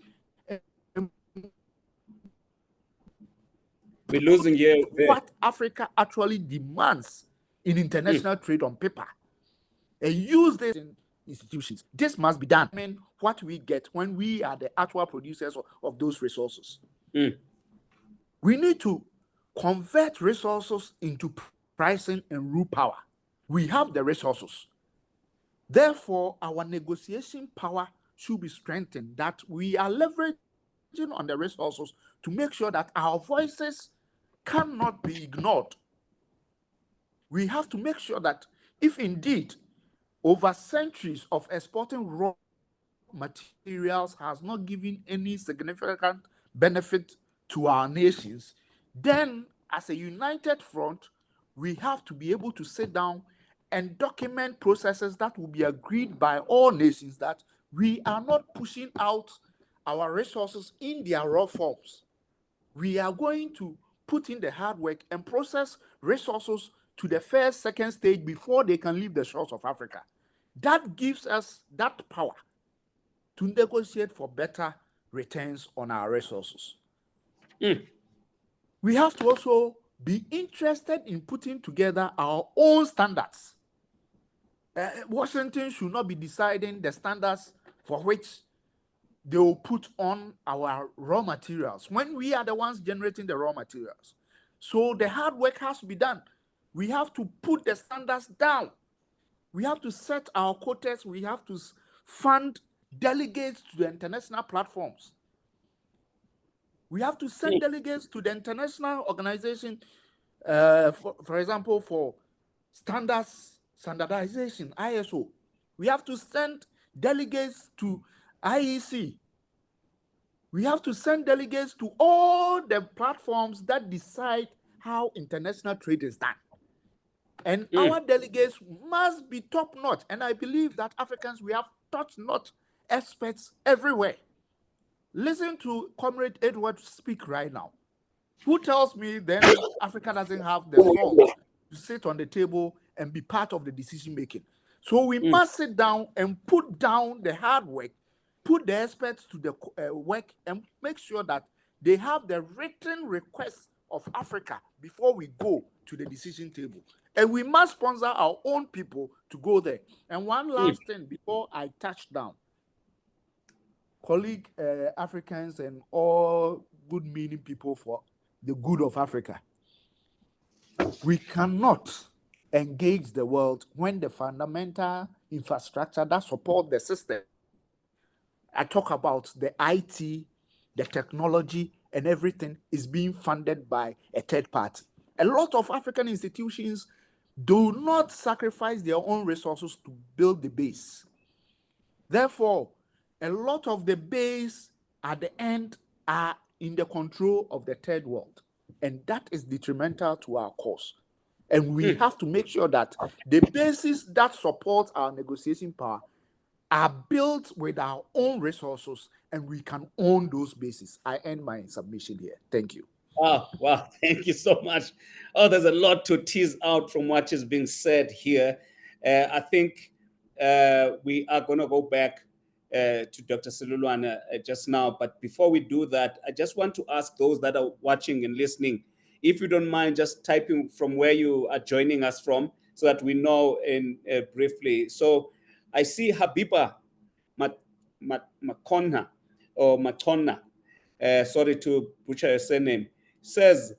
A: We're losing you there.
C: What Africa actually demands in international trade on paper, and use this in institutions. This must be done. I mean, what we get when we are the actual producers of those resources. We need to convert resources into pricing and rule power. We have the resources. Therefore, our negotiation power should be strengthened, that we are leveraging on the resources to make sure that our voices cannot be ignored. We have to make sure that if indeed over centuries of exporting raw materials has not given any significant benefit to our nations, then as a united front, we have to be able to sit down and document processes that will be agreed by all nations, that we are not pushing out our resources in their raw forms. We are going to put in the hard work and process resources to the first, second stage before they can leave the shores of Africa. That gives us that power to negotiate for better returns on our resources. We have to also be interested in putting together our own standards. Washington should not be deciding the standards for which they will put on our raw materials when we are the ones generating the raw materials. So the hard work has to be done. We have to put the standards down. We have to set our quotas. We have to fund delegates to the international platforms. We have to send delegates to the international organization, for example, for standardization, ISO. We have to send delegates to IEC. We have to send delegates to all the platforms that decide how international trade is done. And our delegates must be top-notch. And I believe that Africans, we have top-notch experts everywhere. Listen to Comrade Edward speak right now. Who tells me then Africa doesn't have the salt to sit on the table and be part of the decision-making? So we must sit down and put down the hard work, put the experts to the work, and make sure that they have the written requests of Africa before we go to the decision table. And we must sponsor our own people to go there. And one last thing before I touch down. Colleague Africans and all good-meaning people for the good of Africa. We cannot engage the world when the fundamental infrastructure that supports the system, I talk about the IT, the technology, and everything is being funded by a third party. A lot of African institutions do not sacrifice their own resources to build the base. Therefore, a lot of the base at the end are in the control of the third world. And that is detrimental to our cause. And we have to make sure that the bases that support our negotiation power are built with our own resources, and we can own those bases. I end my submission here. Thank you.
A: Wow, thank you so much. Oh, there's a lot to tease out from what is being said here. I think we are going to go back to Dr. Silulwana just now. But before we do that, I just want to ask those that are watching and listening, if you don't mind just typing from where you are joining us from so that we know in briefly. So I see Habiba Makona or Matona, sorry to butcher your surname, says,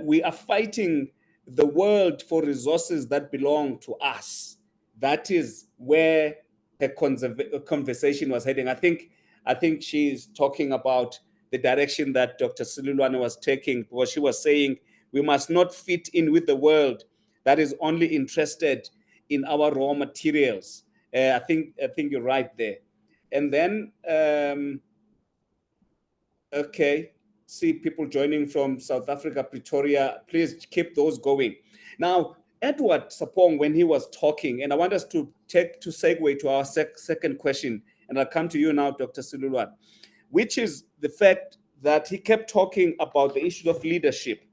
A: we are fighting the world for resources that belong to us. That is where her conversation was heading. I think she's talking about the direction that Dr. Silulwana was taking, because she was saying we must not fit in with the world that is only interested in our raw materials. I think you're right there. And then, okay, see people joining from South Africa, Pretoria. Please keep those going. Now, Edward Sapong, when he was talking, and I want us to segue to our second question, and I'll come to you now, Dr. Silulwana, which is the fact that he kept talking about the issue of leadership.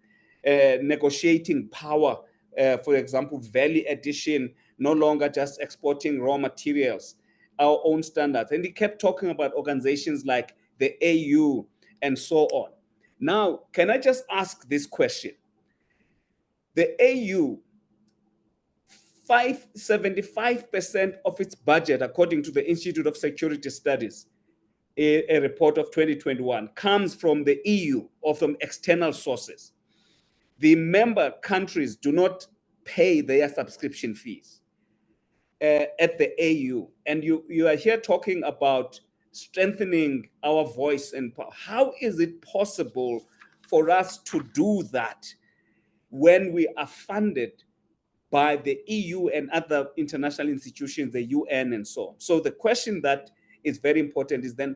A: negotiating power, for example, value addition, no longer just exporting raw materials, our own standards. And he kept talking about organizations like the AU and so on. Now, can I just ask this question? The AU, 75% of its budget, according to the Institute of Security Studies, a report of 2021, comes from the EU or from external sources. The member countries do not pay their subscription fees at the AU. And you are here talking about strengthening our voice and power. How is it possible for us to do that when we are funded by the EU and other international institutions, the UN and so on? So the question that is very important is then,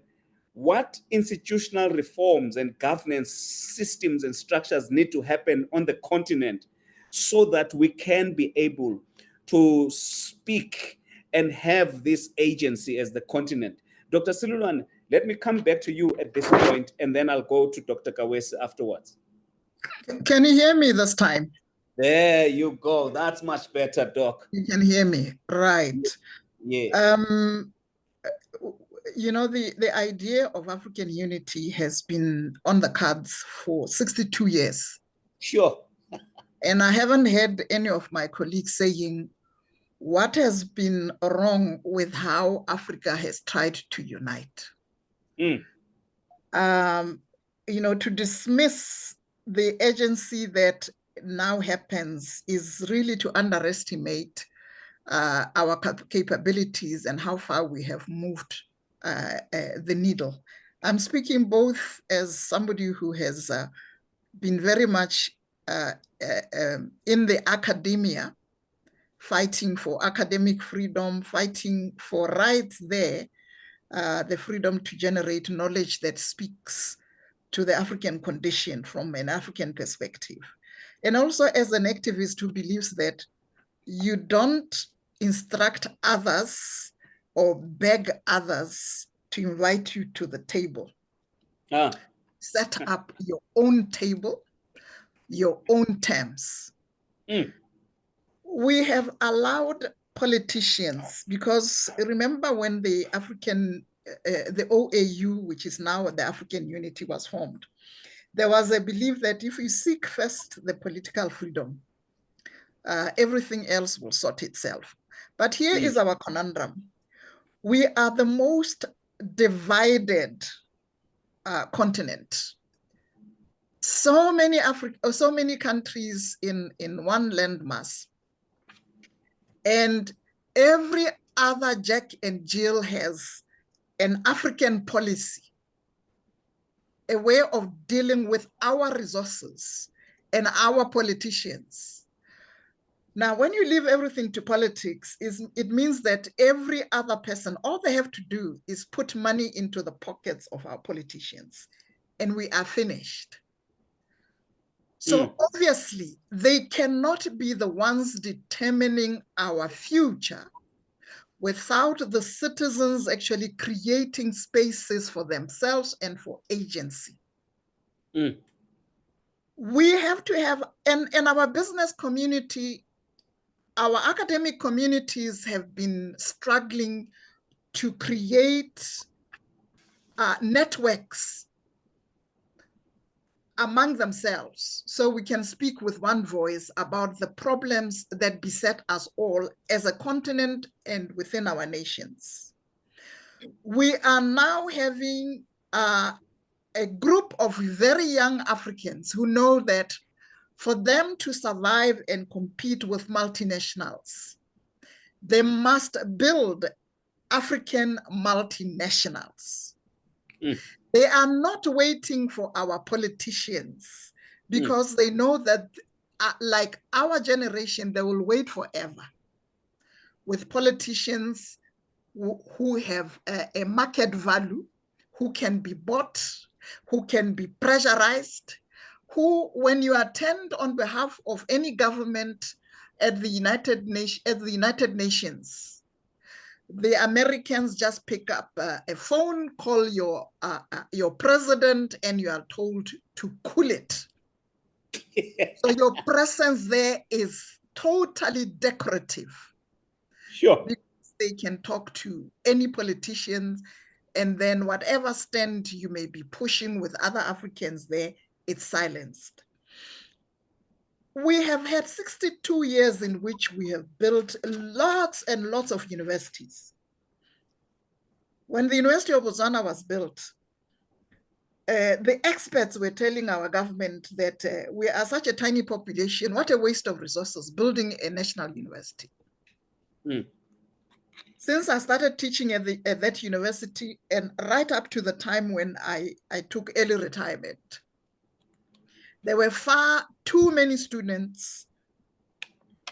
A: what institutional reforms and governance systems and structures need to happen on the continent so that we can be able to speak and have this agency as the continent? Dr. Silulwan, let me come back to you at this point, and then I'll go to Dr. Kawesi afterwards.
E: Can you hear me this time?
A: There you go. That's much better, Doc.
E: You can hear me, right?
A: Yes.
E: You know, the idea of African unity has been on the cards for 62 years.
A: Sure.
E: And I haven't heard any of my colleagues saying what has been wrong with how Africa has tried to unite. You know, to dismiss the agency that now happens is really to underestimate our capabilities and how far we have moved the needle. I'm speaking both as somebody who has been very much in the academia, fighting for academic freedom, fighting for rights there, the freedom to generate knowledge that speaks to the African condition from an African perspective. And also as an activist who believes that you don't instruct others or beg others to invite you to the table. Set up your own table, your own terms. We have allowed politicians, because remember when the the OAU, which is now the African Unity, was formed, there was a belief that if you seek first the political freedom, everything else will sort itself. But here is our conundrum. We are the most divided continent. So many countries in one landmass, and every other Jack and Jill has an African policy, a way of dealing with our resources and our politicians. Now, when you leave everything to politics, it means that every other person, all they have to do is put money into the pockets of our politicians, and we are finished. So obviously, they cannot be the ones determining our future without the citizens actually creating spaces for themselves and for agency. We have to have, and our business community, our academic communities have been struggling to create networks among themselves so we can speak with one voice about the problems that beset us all as a continent and within our nations. We are now having a group of very young Africans who know that for them to survive and compete with multinationals, they must build African multinationals. They are not waiting for our politicians because they know that, like our generation, they will wait forever with politicians who have a market value, who can be bought, who can be pressurized, who, when you attend on behalf of any government at the United Nations, the Americans just pick up a phone, call your president, and you are told to cool it. So your presence there is totally decorative.
A: Sure.
E: Because they can talk to any politicians, and then whatever stand you may be pushing with other Africans there, it's silenced. We have had 62 years in which we have built lots and lots of universities. When the University of Botswana was built, the experts were telling our government that we are such a tiny population, what a waste of resources building a national university.
A: Mm.
E: Since I started teaching at that university, and right up to the time when I took early retirement, there were far too many students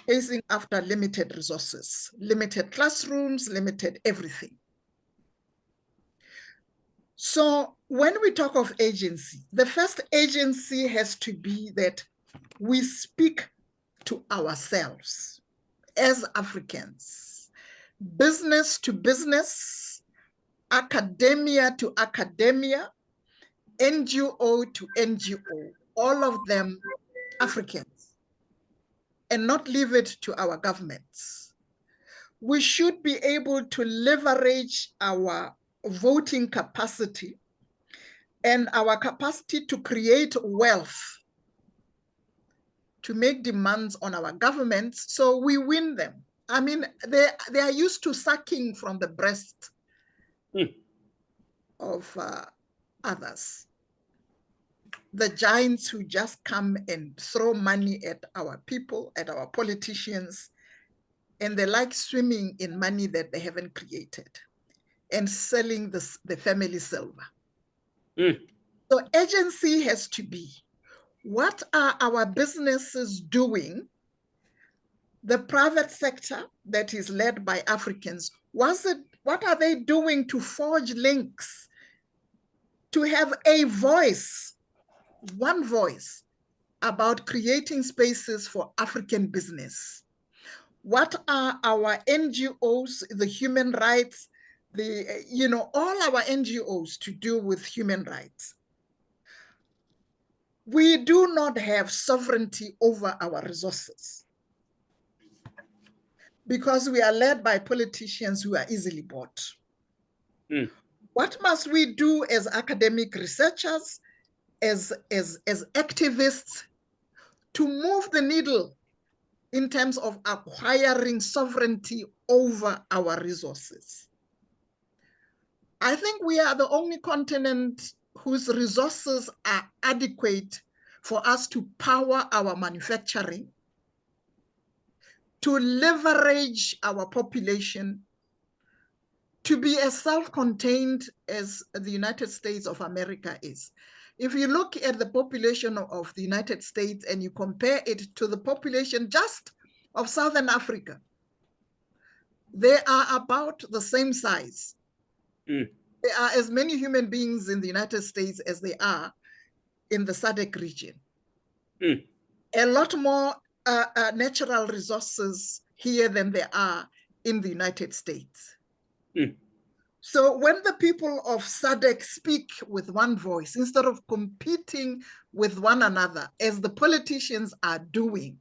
E: chasing after limited resources, limited classrooms, limited everything. So when we talk of agency, the first agency has to be that we speak to ourselves as Africans, business to business, academia to academia, NGO to NGO, all of them Africans, and not leave it to our governments. We should be able to leverage our voting capacity and our capacity to create wealth to make demands on our governments so we win them. I mean, they are used to sucking from the breast of others. The giants who just come and throw money at our people, at our politicians, and they like swimming in money that they haven't created and selling the family silver. So agency has to be, what are our businesses doing? The private sector that is led by Africans, what are they doing to forge links, to have a voice, one voice about creating spaces for African business? What are our NGOs, the human rights, all our NGOs to do with human rights? We do not have sovereignty over our resources because we are led by politicians who are easily bought. What must we do as academic researchers, as activists, to move the needle in terms of acquiring sovereignty over our resources? I think we are the only continent whose resources are adequate for us to power our manufacturing, to leverage our population, to be as self-contained as the United States of America is. If you look at the population of the United States and you compare it to the population just of Southern Africa, they are about the same size. There are as many human beings in the United States as they are in the SADC region. A lot more natural resources here than there are in the United States. So when the people of SADC speak with one voice, instead of competing with one another, as the politicians are doing,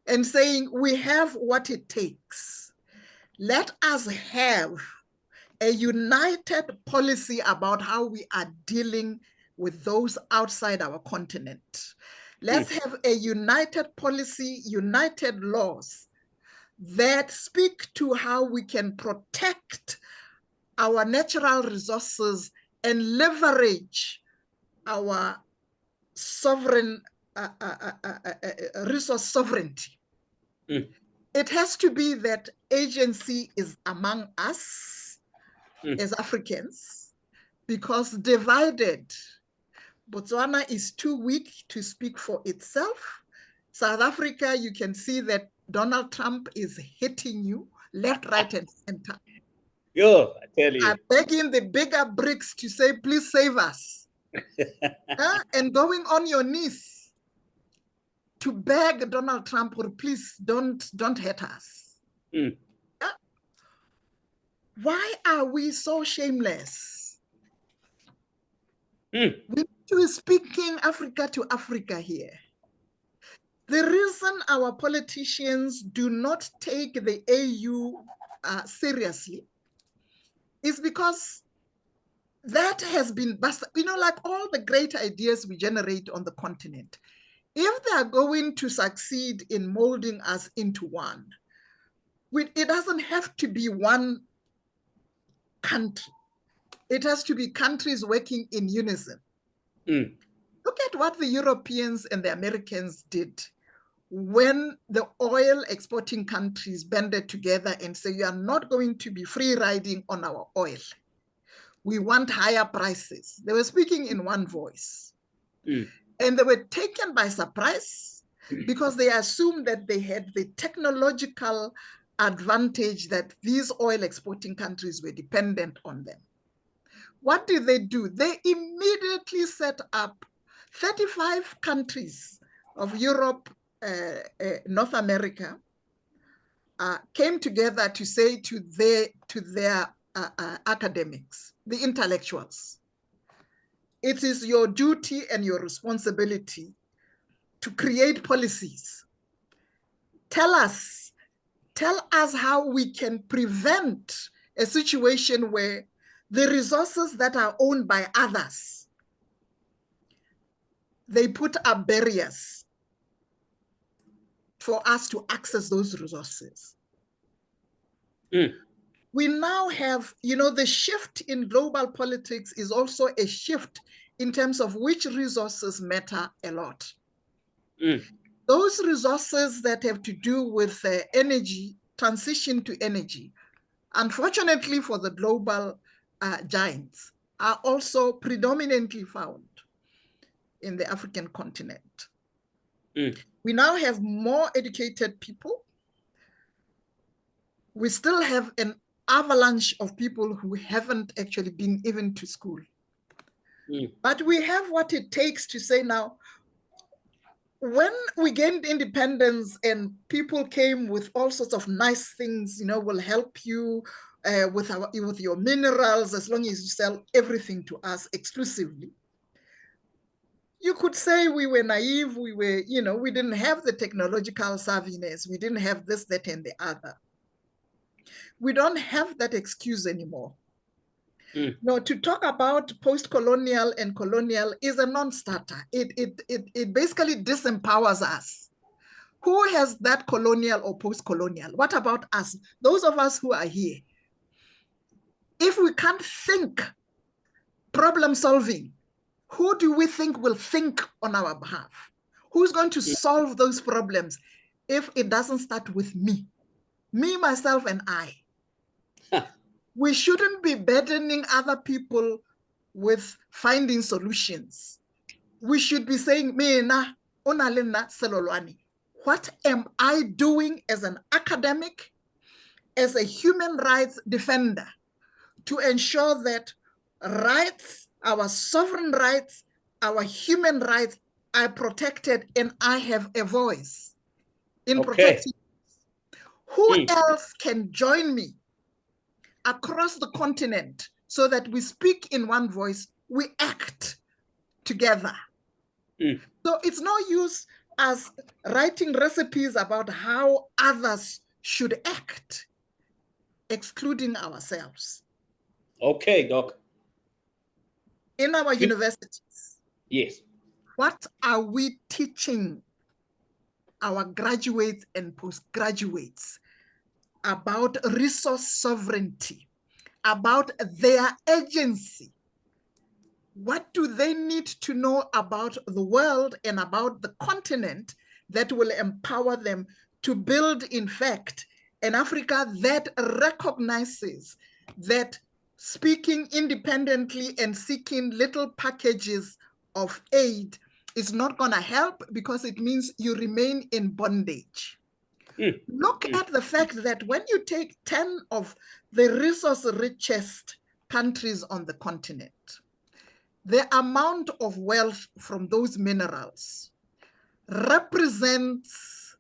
E: and saying, we have what it takes, let us have a united policy about how we are dealing with those outside our continent. Let's have a united policy, united laws that speak to how we can protect our natural resources and leverage our sovereign resource sovereignty. It has to be that agency is among us as Africans, because divided, Botswana is too weak to speak for itself. South Africa, you can see that Donald Trump is hitting you left, right, and center.
A: Yo, I tell you.
E: I'm begging the bigger BRICS to say, please save us. And going on your knees to beg Donald Trump, or please don't hurt us. Why are we so shameless? We need we're speaking Africa to Africa here, the reason our politicians do not take the AU seriously is because that has been busted. You know, like all the great ideas we generate on the continent, if they are going to succeed in molding us into one, it doesn't have to be one country. It has to be countries working in unison. Look at what the Europeans and the Americans did when the oil exporting countries banded together and say, you are not going to be free riding on our oil. We want higher prices. They were speaking in one voice. And they were taken by surprise because they assumed that they had the technological advantage that these oil exporting countries were dependent on them. What did they do? They immediately set up 35 countries of Europe, North America, came together to say to their academics, the intellectuals, it is your duty and your responsibility to create policies. Tell us how we can prevent a situation where the resources that are owned by others, they put up barriers for us to access those resources. We now have, you know, the shift in global politics is also a shift in terms of which resources matter a lot. Those resources that have to do with energy, transition to energy, unfortunately for the global giants, are also predominantly found in the African continent. We now have more educated people. We still have an avalanche of people who haven't actually been even to school. But we have what it takes to say now, when we gained independence and people came with all sorts of nice things, you know, will help you with your minerals as long as you sell everything to us exclusively. You could say we were naive, we were, you know, we didn't have the technological savviness, we didn't have this, that, and the other. We don't have that excuse anymore. No, to talk about post-colonial and colonial is a non-starter. It basically disempowers us. Who has that colonial or post-colonial? What about us? Those of us who are here. If we can't think problem solving, who do we think will think on our behalf? Who's going to solve those problems if it doesn't start with me? Me, myself, and I. We shouldn't be burdening other people with finding solutions. We should be saying, Mina, onalena selolwani. What am I doing as an academic, as a human rights defender, to ensure that rights, our sovereign rights, our human rights are protected and I have a voice in protecting? Who else can join me across the continent so that we speak in one voice, we act together? So it's no use us writing recipes about how others should act, excluding ourselves.
A: Okay, Doc.
E: In our universities,
A: yes,
E: what are we teaching our graduates and postgraduates about resource sovereignty, about their agency? What do they need to know about the world and about the continent that will empower them to build, in fact, an Africa that recognizes that speaking independently and seeking little packages of aid is not going to help, because it means you remain in bondage. Look at the fact that when you take 10 of the resource richest countries on the continent, the amount of wealth from those minerals represents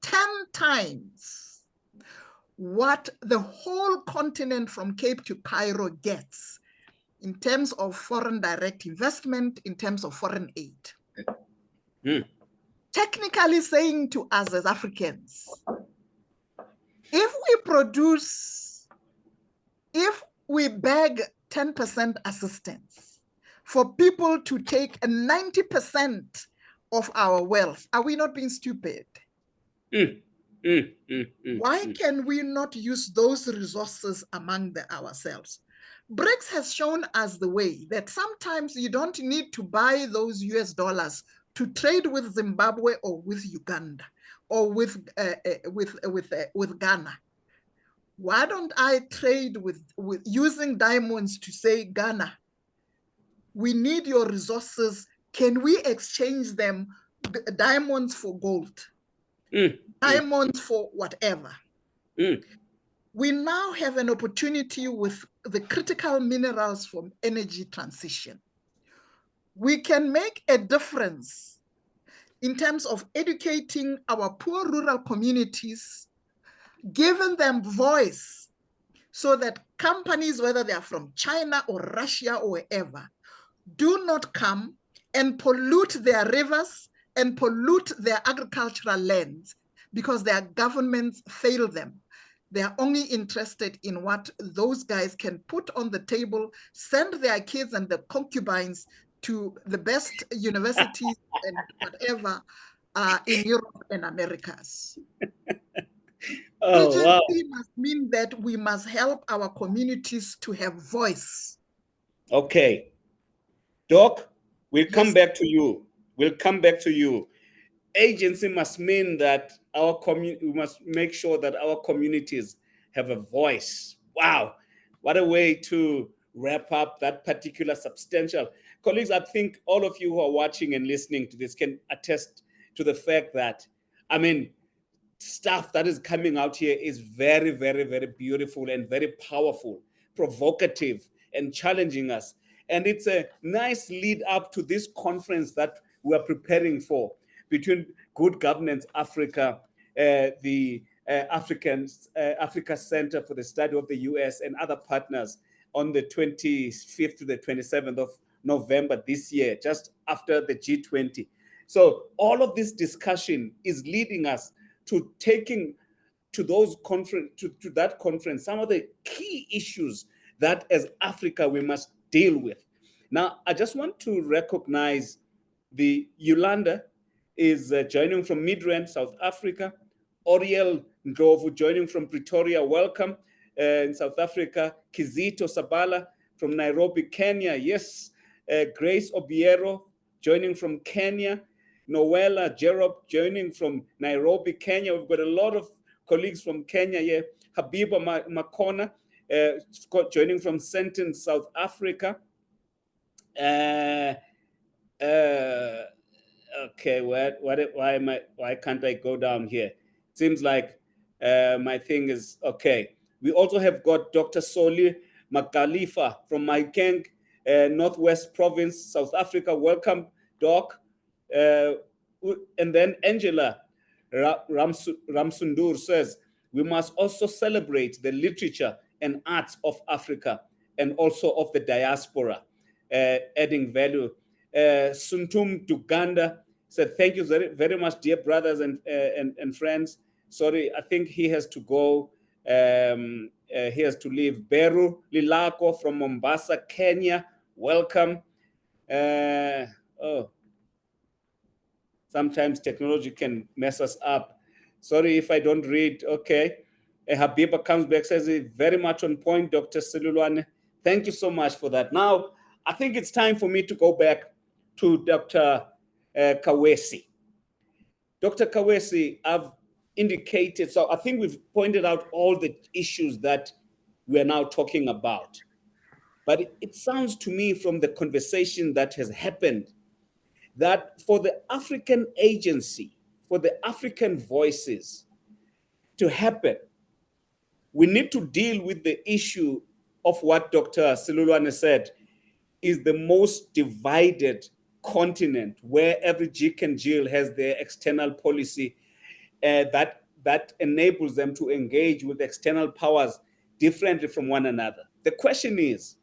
E: 10 times what the whole continent from Cape to Cairo gets in terms of foreign direct investment, in terms of foreign aid. Technically saying to us as Africans, if we beg 10% assistance for people to take 90% of our wealth, are we not being stupid? Why can we not use those resources among ourselves? BRICS has shown us the way that sometimes you don't need to buy those US dollars to trade with Zimbabwe or with Uganda or with Ghana. Why don't I trade with using diamonds to say, Ghana, we need your resources. Can we exchange them, diamonds for gold, diamonds for whatever? We now have an opportunity with the critical minerals for energy transition. We can make a difference in terms of educating our poor rural communities, giving them voice so that companies, whether they are from China or Russia or wherever, do not come and pollute their rivers and pollute their agricultural lands because their governments fail them. They are only interested in what those guys can put on the table, send their kids and their concubines to the best universities and whatever in Europe and Americas. Urgency must mean that we must help our communities to have voice.
A: Okay. Doc, we'll come back to you. We'll come back to you. Agency must mean that we must make sure that our communities have a voice. Wow, what a way to wrap up that particular substantial. Colleagues, I think all of you who are watching and listening to this can attest to the fact that, I mean, stuff that is coming out here is very, very, very beautiful and very powerful, provocative, and challenging us. And it's a nice lead up to this conference that we are preparing for between Good Governance Africa, the Africa Center for the Study of the US, and other partners on the 25th to the 27th of November this year, just after the G20. So all of this discussion is leading us to taking to that conference some of the key issues that as Africa we must deal with. Now, I just want to recognize the Yolanda is joining from Midrand, South Africa. Oriel Ndlovu joining from Pretoria, welcome. In South Africa, Kizito Sabala from Nairobi, Kenya. Yes, Grace Obiero joining from Kenya. Noella Jerob joining from Nairobi, Kenya. We've got a lot of colleagues from Kenya here. Habiba Makona joining from Sandton, South Africa. Okay, why can't I go down here? It seems like my thing is okay. We also have got Dr. Soli Magalifa from Maikeng, Northwest Province, South Africa. Welcome, Doc. And then Angela Ramsundur says, we must also celebrate the literature and arts of Africa and also of the diaspora, adding value. Suntum Duganda said, thank you very, very much, dear brothers and friends. Sorry, I think he has to go. He has to leave. Beru Lilako from Mombasa, Kenya. Welcome. Sometimes technology can mess us up. Sorry if I don't read. Okay. Habiba comes back, says, very much on point, Dr. Silulwane. Thank you so much for that. Now, I think it's time for me to go back to Dr. Kawesi. Dr. Kawesi, I've indicated, so I think we've pointed out all the issues that we're now talking about. But it sounds to me from the conversation that has happened that for the African agency, for the African voices to happen, we need to deal with the issue of what Dr. Silulwane said is the most divided continent, where every Jik and Jill has their external policy that enables them to engage with external powers differently from one another. The question is,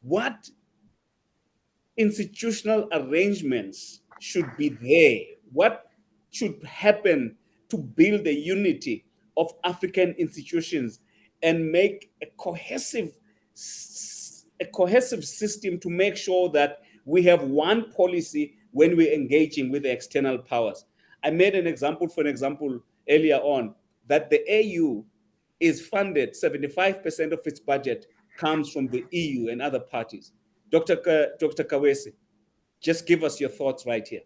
A: what institutional arrangements should be there? What should happen to build the unity of African institutions and make a cohesive system to make sure that we have one policy when we're engaging with the external powers? I made an example, earlier on, that the AU is funded, 75% of its budget comes from the EU and other parties. Dr. Kawesi, just give us your thoughts right here.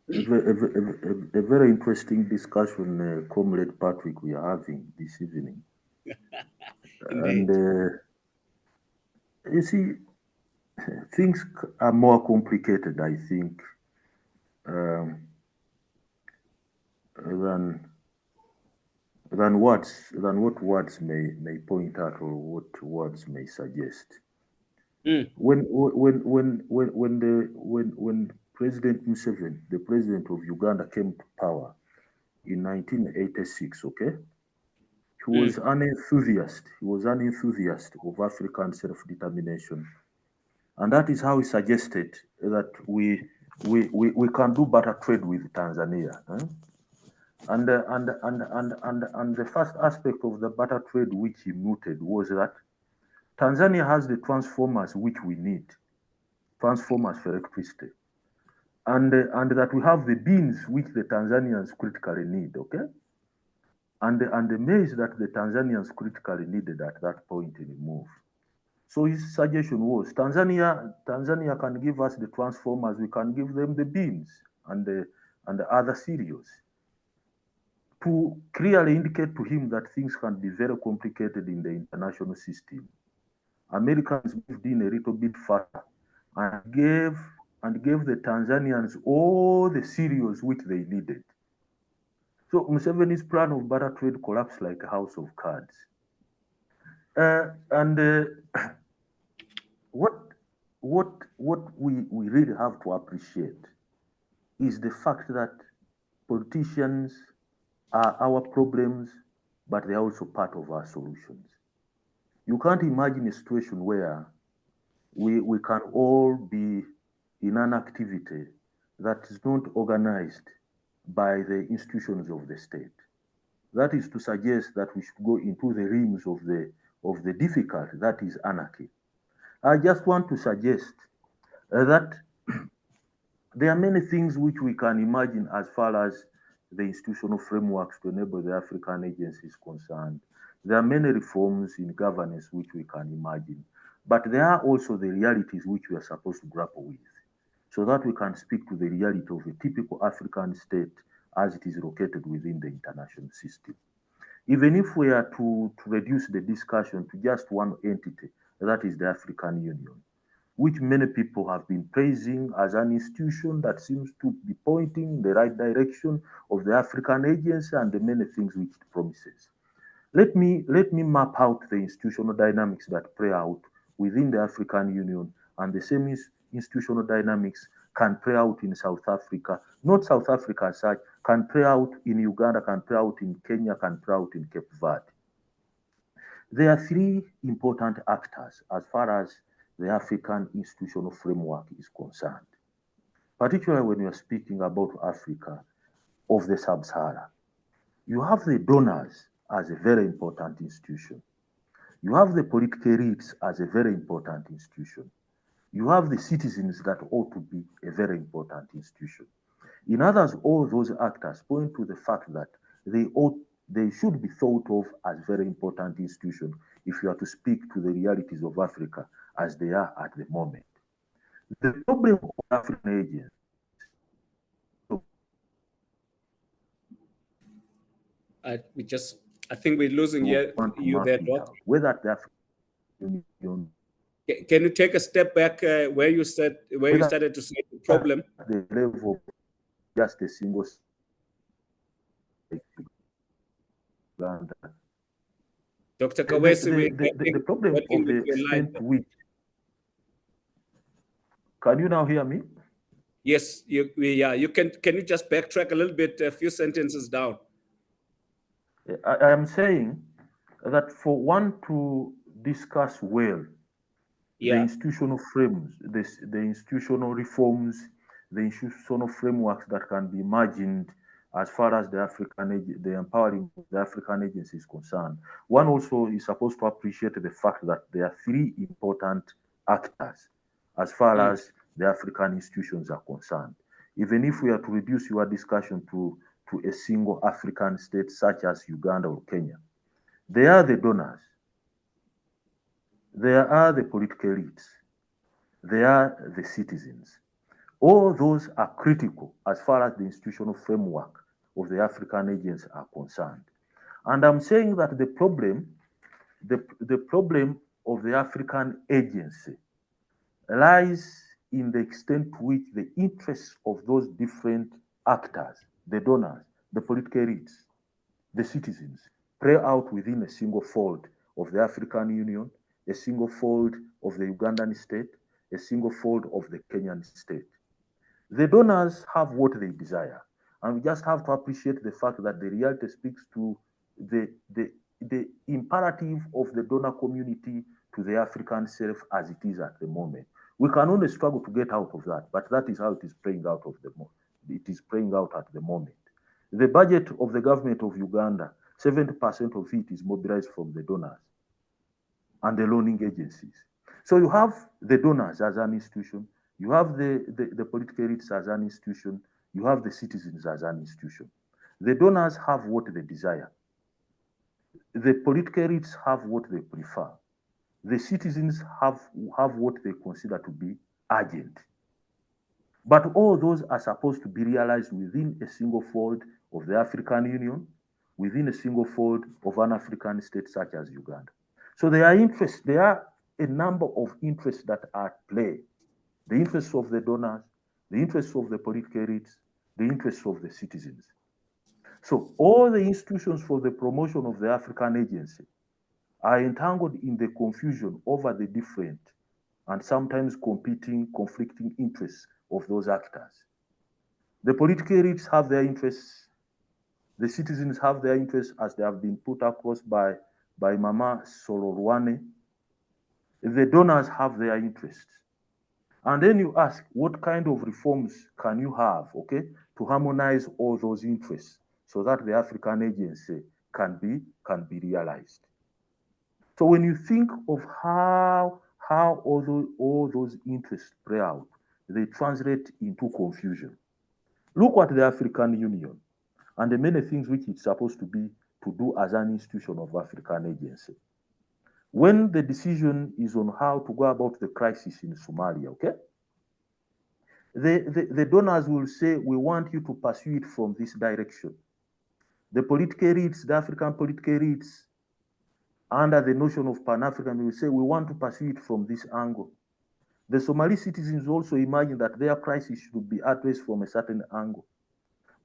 B: A very interesting discussion, Comrade Patrick, we are having this evening. And you see, things are more complicated, I think, than what words may point out or what words may suggest. When President Museveni, the president of Uganda, came to power in 1986, okay, he was an enthusiast. He was an enthusiast of African self-determination, and that is how he suggested that we can do better trade with Tanzania. And the first aspect of the better trade which he mooted was that Tanzania has the transformers which we need, transformers for electricity, and that we have the beans which the Tanzanians critically need, okay? And the maize that the Tanzanians critically needed at that point in the move. So his suggestion was Tanzania can give us the transformers, we can give them the beans and the other cereals, to clearly indicate to him that things can be very complicated in the international system. Americans moved in a little bit further and gave the Tanzanians all the cereals which they needed. So Museveni's plan of better trade collapsed like a house of cards. What we really have to appreciate is the fact that politicians are our problems, but they're also part of our solutions. You can't imagine a situation where we can all be in an activity that is not organized by the institutions of the state. That is to suggest that we should go into the realms of the difficult, that is anarchy. I just want to suggest that there are many things which we can imagine as far as the institutional frameworks to enable the African agencies concerned. There are many reforms in governance which we can imagine, but there are also the realities which we are supposed to grapple with, so that we can speak to the reality of a typical African state as it is located within the international system. Even if we are to reduce the discussion to just one entity, that is the African Union, which many people have been praising as an institution that seems to be pointing in the right direction of the African agency and the many things which it promises. Let me map out the institutional dynamics that play out within the African Union, and the same institutional dynamics can play out in South Africa, not South Africa as such, can play out in Uganda, can play out in Kenya, can play out in Cape Verde. There are three important actors as far as the African institutional framework is concerned, particularly when we are speaking about Africa of the Sub-Sahara. You have the donors as a very important institution. You have the political elites as a very important institution. You have the citizens that ought to be a very important institution. In others, all those actors point to the fact that they should be thought of as very important institutions if you are to speak to the realities of Africa as they are at the moment. The problem of African agents.
A: I think we're losing you there, Doc.
B: Whether the African Union.
A: Can you take a step back where you started to say the problem?
B: The level of just a single Uganda.
A: Dr. Kawesi,
B: the problem of the extent to which. Can you now hear me?
A: Yes, you can. Can you just backtrack a little bit, a few sentences down?
B: I am saying that for one to discuss well the
A: Yeah.
B: institutional frames, the institutional reforms, the institutional frameworks that can be imagined as far as the empowering of the African agency is concerned. One also is supposed to appreciate the fact that there are three important actors as far as the African institutions are concerned. Even if we are to reduce your discussion to a single African state such as Uganda or Kenya, they are the donors, there are the political elites, they are the citizens. All those are critical as far as the institutional framework of the African agency are concerned. And I'm saying that the problem of the African agency lies in the extent to which the interests of those different actors, the donors, the political elites, the citizens, play out within a single fold of the African Union, a single fold of the Ugandan state, a single fold of the Kenyan state. The donors have what they desire, and we just have to appreciate the fact that the reality speaks to the imperative of the donor community to the African self as it is at the moment. We can only struggle to get out of that, but that is how it is playing out it is playing out at the moment. The budget of the government of Uganda, 70% of it is mobilized from the donors and the loaning agencies. So you have the donors as an institution, you have the political elites as an institution, you have the citizens as an institution. The donors have what they desire. The political elites have what they prefer. The citizens have what they consider to be urgent. But all those are supposed to be realized within a single fold of the African Union, within a single fold of an African state such as Uganda. So there are a number of interests that are at play. The interests of the donors, the interests of the political elites, the interests of the citizens. So all the institutions for the promotion of the African agency are entangled in the confusion over the different and sometimes conflicting interests of those actors. The political elites have their interests, the citizens have their interests as they have been put across by Mama Sororwane. The donors have their interests. And then you ask, what kind of reforms can you have, okay, to harmonize all those interests so that the African agency can be realized? So when you think of how all those interests play out, they translate into confusion. Look at the African Union and the many things which it's supposed to do as an institution of African agency. When the decision is on how to go about the crisis in Somalia, okay? The donors will say, we want you to pursue it from this direction. The political elites, the African political elites, under the notion of Pan-African, will say, we want to pursue it from this angle. The Somali citizens also imagine that their crisis should be addressed from a certain angle.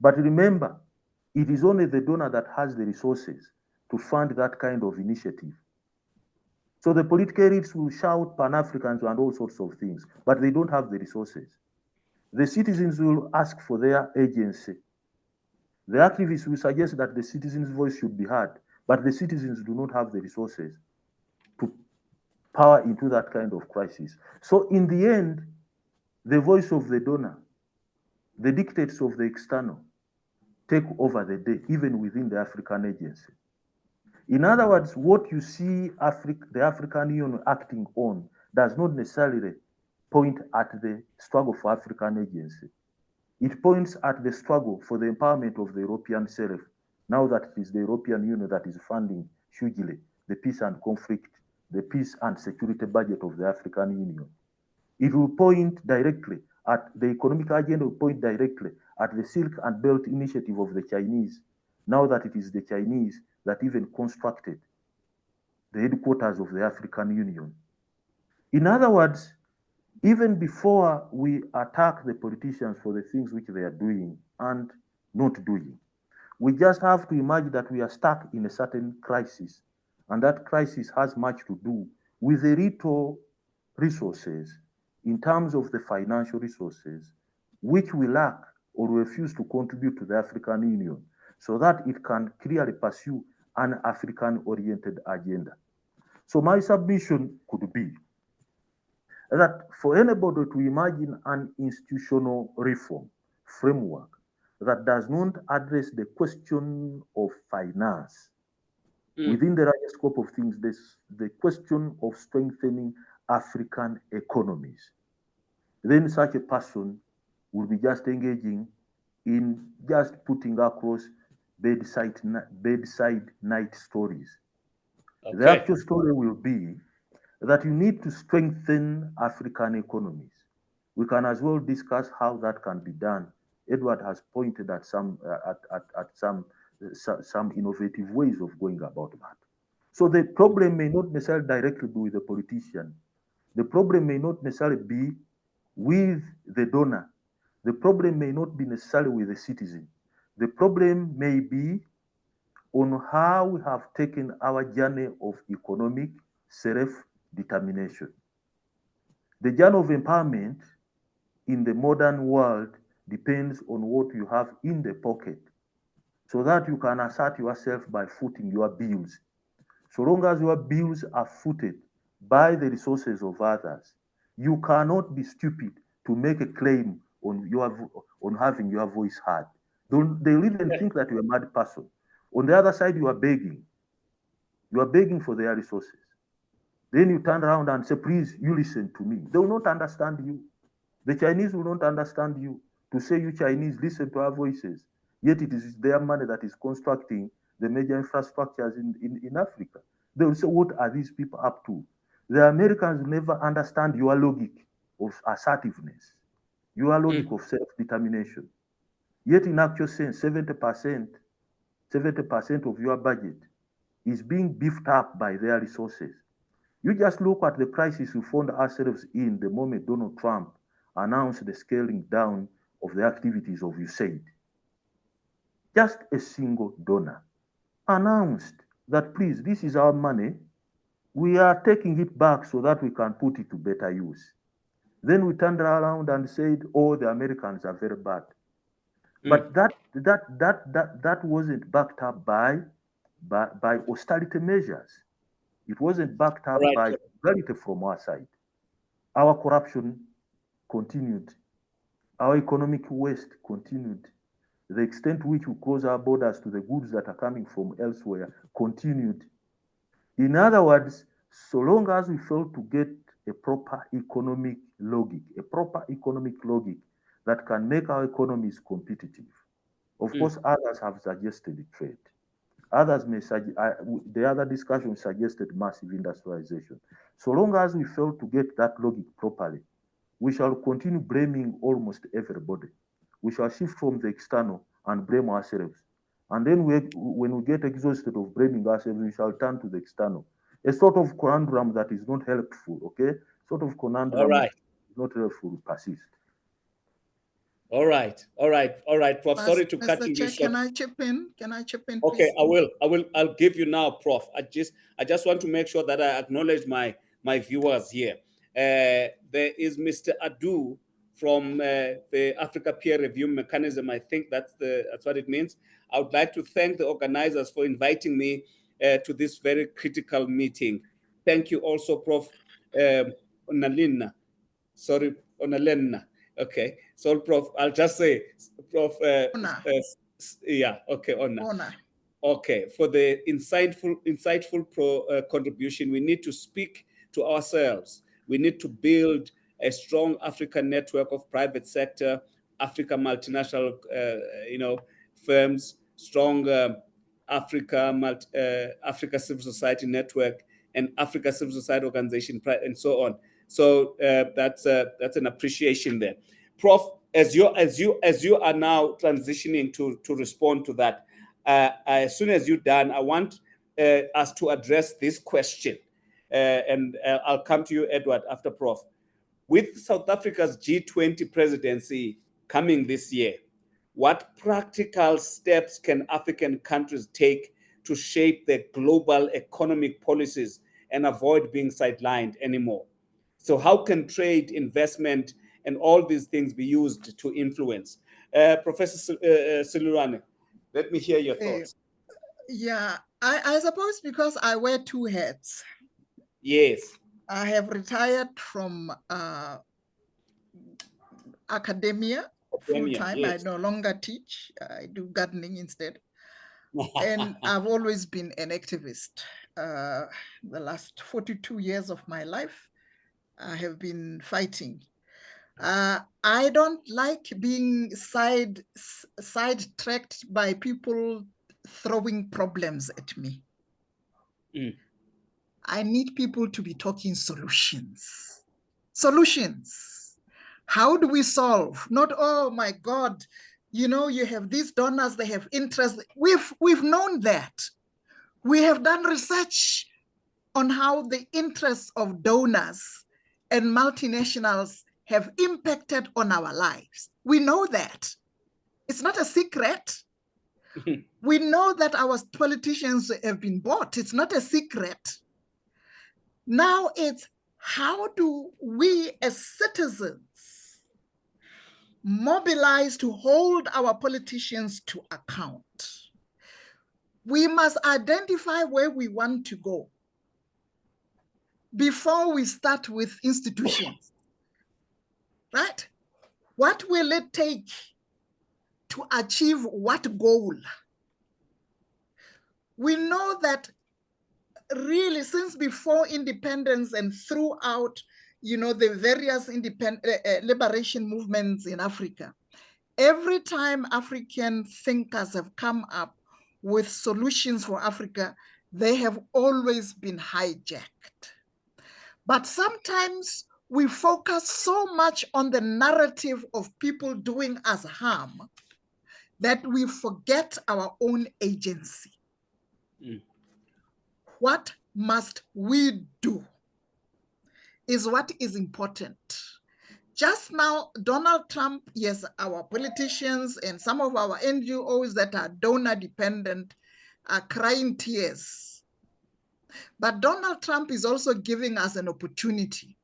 B: But remember, it is only the donor that has the resources to fund that kind of initiative. So the political elites will shout Pan-Africans and all sorts of things, but they don't have the resources. The citizens will ask for their agency. The activists will suggest that the citizens' voice should be heard, but the citizens do not have the resources to power into that kind of crisis. So in the end, the voice of the donor, the dictates of the external, take over the day, even within the African agency. In other words, what you see the African Union acting on does not necessarily point at the struggle for African agency. It points at the struggle for the empowerment of the European self, now that it is the European Union that is funding hugely the peace and conflict, the peace and security budget of the African Union. It will point directly at the economic agenda, will point directly at the Silk and Belt Initiative of the Chinese, now that it is the Chinese that even constructed the headquarters of the African Union. In other words, even before we attack the politicians for the things which they are doing and not doing, we just have to imagine that we are stuck in a certain crisis, and that crisis has much to do with the little resources in terms of the financial resources which we lack or refuse to contribute to the African Union so that it can clearly pursue an African-oriented agenda. So my submission could be that for anybody to imagine an institutional reform framework that does not address the question of finance within the larger scope of things, the question of strengthening African economies, then such a person will be just engaging in just putting across bedside night stories. Okay. The actual story will be that you need to strengthen African economies. We can as well discuss how that can be done. Edward has pointed at some innovative ways of going about that. So the problem may not necessarily directly be with the politician. The problem may not necessarily be with the donor. The problem may not be necessarily with the citizen. The problem may be on how we have taken our journey of economic self-determination. The journey of empowerment in the modern world depends on what you have in the pocket, so that you can assert yourself by footing your bills. So long as your bills are footed by the resources of others, you cannot be stupid to make a claim on having your voice heard. They'll even think that you're a mad person. On the other side, you are begging. You are begging for their resources. Then you turn around and say, please, you listen to me. They will not understand you. The Chinese will not understand you. To say you Chinese, listen to our voices. Yet it is their money that is constructing the major infrastructures in Africa. They will say, what are these people up to? The Americans will never understand your logic of assertiveness, your logic of self-determination. Yet in actual sense, 70% of your budget is being beefed up by their resources. You just look at the crisis we found ourselves in the moment Donald Trump announced the scaling down of the activities of USAID. Just a single donor announced that, please, this is our money. We are taking it back so that we can put it to better use. Then we turned around and said, oh, the Americans are very bad. But that wasn't backed up by austerity measures. It wasn't backed up by reality from our side. Our corruption continued. Our economic waste continued. The extent to which we close our borders to the goods that are coming from elsewhere continued. In other words, so long as we fail to get a proper economic logic that can make our economies competitive. Of course, others have suggested trade. Others may the other discussion suggested massive industrialization. So long as we fail to get that logic properly, we shall continue blaming almost everybody. We shall shift from the external and blame ourselves. And then when we get exhausted of blaming ourselves, we shall turn to the external. A sort of conundrum that is not helpful, okay? Sort of conundrum that is not helpful to persist.
A: All right, Prof. Sorry to cut you short.
E: Can I chip in? Please?
A: Okay, I'll give you now, Prof. I just want to make sure that I acknowledge my viewers here. There is Mr. Adu from the Africa Peer Review Mechanism. I think that's what it means. I would like to thank the organizers for inviting me to this very critical meeting. Thank you also, Prof. Onalena. Sorry, Onalena. Okay, so Prof, I'll just say, Prof. Yeah, okay, Ona. Okay, for the insightful contribution, we need to speak to ourselves. We need to build a strong African network of private sector, Africa multinational, firms, strong Africa civil society network, and Africa civil society organization, and so on. So that's an appreciation there, Prof. As you are now transitioning to respond to that, as soon as you're done, I want us to address this question, and I'll come to you, Edward, after Prof. With South Africa's G20 presidency coming this year, what practical steps can African countries take to shape their global economic policies and avoid being sidelined anymore? So how can trade, investment, and all these things be used to influence? Professor Silurane, let me hear your thoughts.
E: Yeah, I suppose because I wear two hats.
A: Yes.
E: I have retired from academia full-time.
A: Yes.
E: I no longer teach. I do gardening instead. And I've always been an activist. The last 42 years of my life, I have been fighting. I don't like being sidetracked by people throwing problems at me.
A: Mm.
E: I need people to be talking solutions. Solutions. How do we solve? Not, oh my God, you know, you have these donors, they have interest. We've known that. We have done research on how the interests of donors and multinationals have impacted on our lives. We know that. It's not a secret. We know that our politicians have been bought. It's not a secret. Now it's how do we as citizens mobilize to hold our politicians to account? We must identify where we want to go before we start with institutions, right? What will it take to achieve what goal? We know that really since before independence and throughout, you know, the various liberation movements in Africa, every time African thinkers have come up with solutions for Africa, they have always been hijacked. But sometimes we focus so much on the narrative of people doing us harm that we forget our own agency.
A: Mm.
E: What must we do is what is important. Just now, Donald Trump, yes, our politicians and some of our NGOs that are donor dependent are crying tears. But Donald Trump is also giving us an opportunity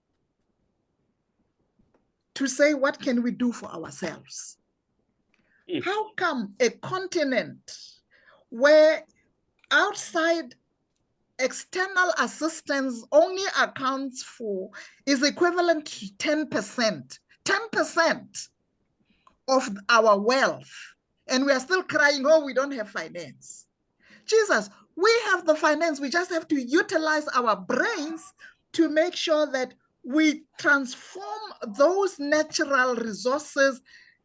E: to say, what can we do for ourselves? How come a continent where outside external assistance only accounts for, is equivalent to 10%, 10% of our wealth, and we are still crying, oh, we don't have finance. Jesus, we have the finance. We just have to utilize our brains to make sure that we transform those natural resources,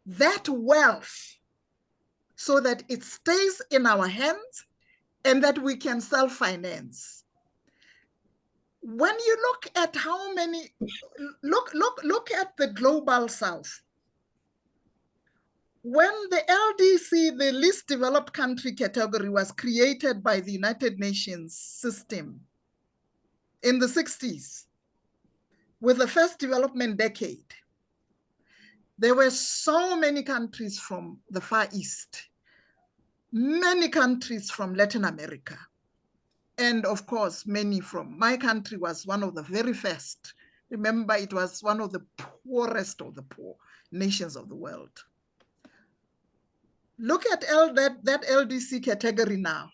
E: that wealth, so that it stays in our hands and that we can self-finance. When you look at how many, look at the global south. When the LDC, the least developed country category, was created by the United Nations system in the 60s, with the first development decade, there were so many countries from the Far East, many countries from Latin America, and of course, many from my country was one of the very first. Remember, it was one of the poorest of the poor nations of the world. Look at that LDC category now.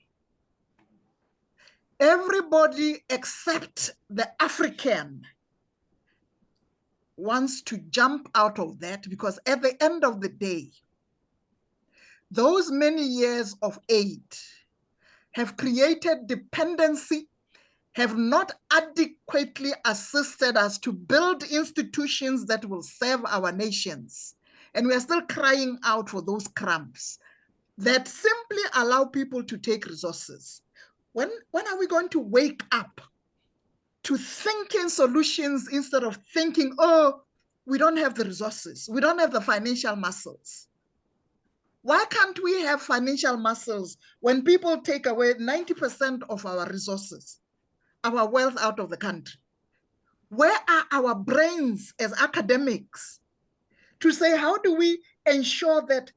E: Everybody except the African wants to jump out of that, because at the end of the day, those many years of aid have created dependency, have not adequately assisted us to build institutions that will serve our nations. And we are still crying out for those crumbs that simply allow people to take resources. When are we going to wake up to thinking solutions instead of thinking, oh, we don't have the resources, we don't have the financial muscles? Why can't we have financial muscles when people take away 90% of our resources, our wealth out of the country? Where are our brains as academics to say, how do we ensure that,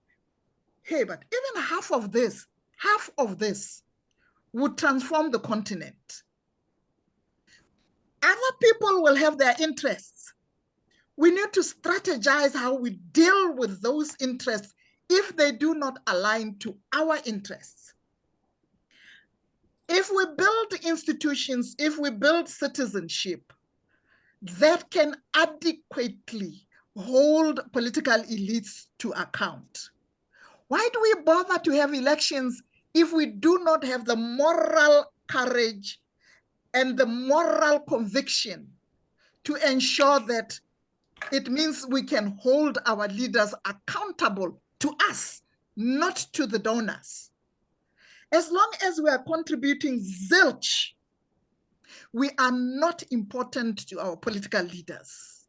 E: hey, but even half of this would transform the continent? Other people will have their interests. We need to strategize how we deal with those interests if they do not align to our interests. If we build institutions, if we build citizenship, that can adequately hold political elites to account. Why do we bother to have elections if we do not have the moral courage and the moral conviction to ensure that it means we can hold our leaders accountable to us, not to the donors? As long as we are contributing zilch, we are not important to our political leaders.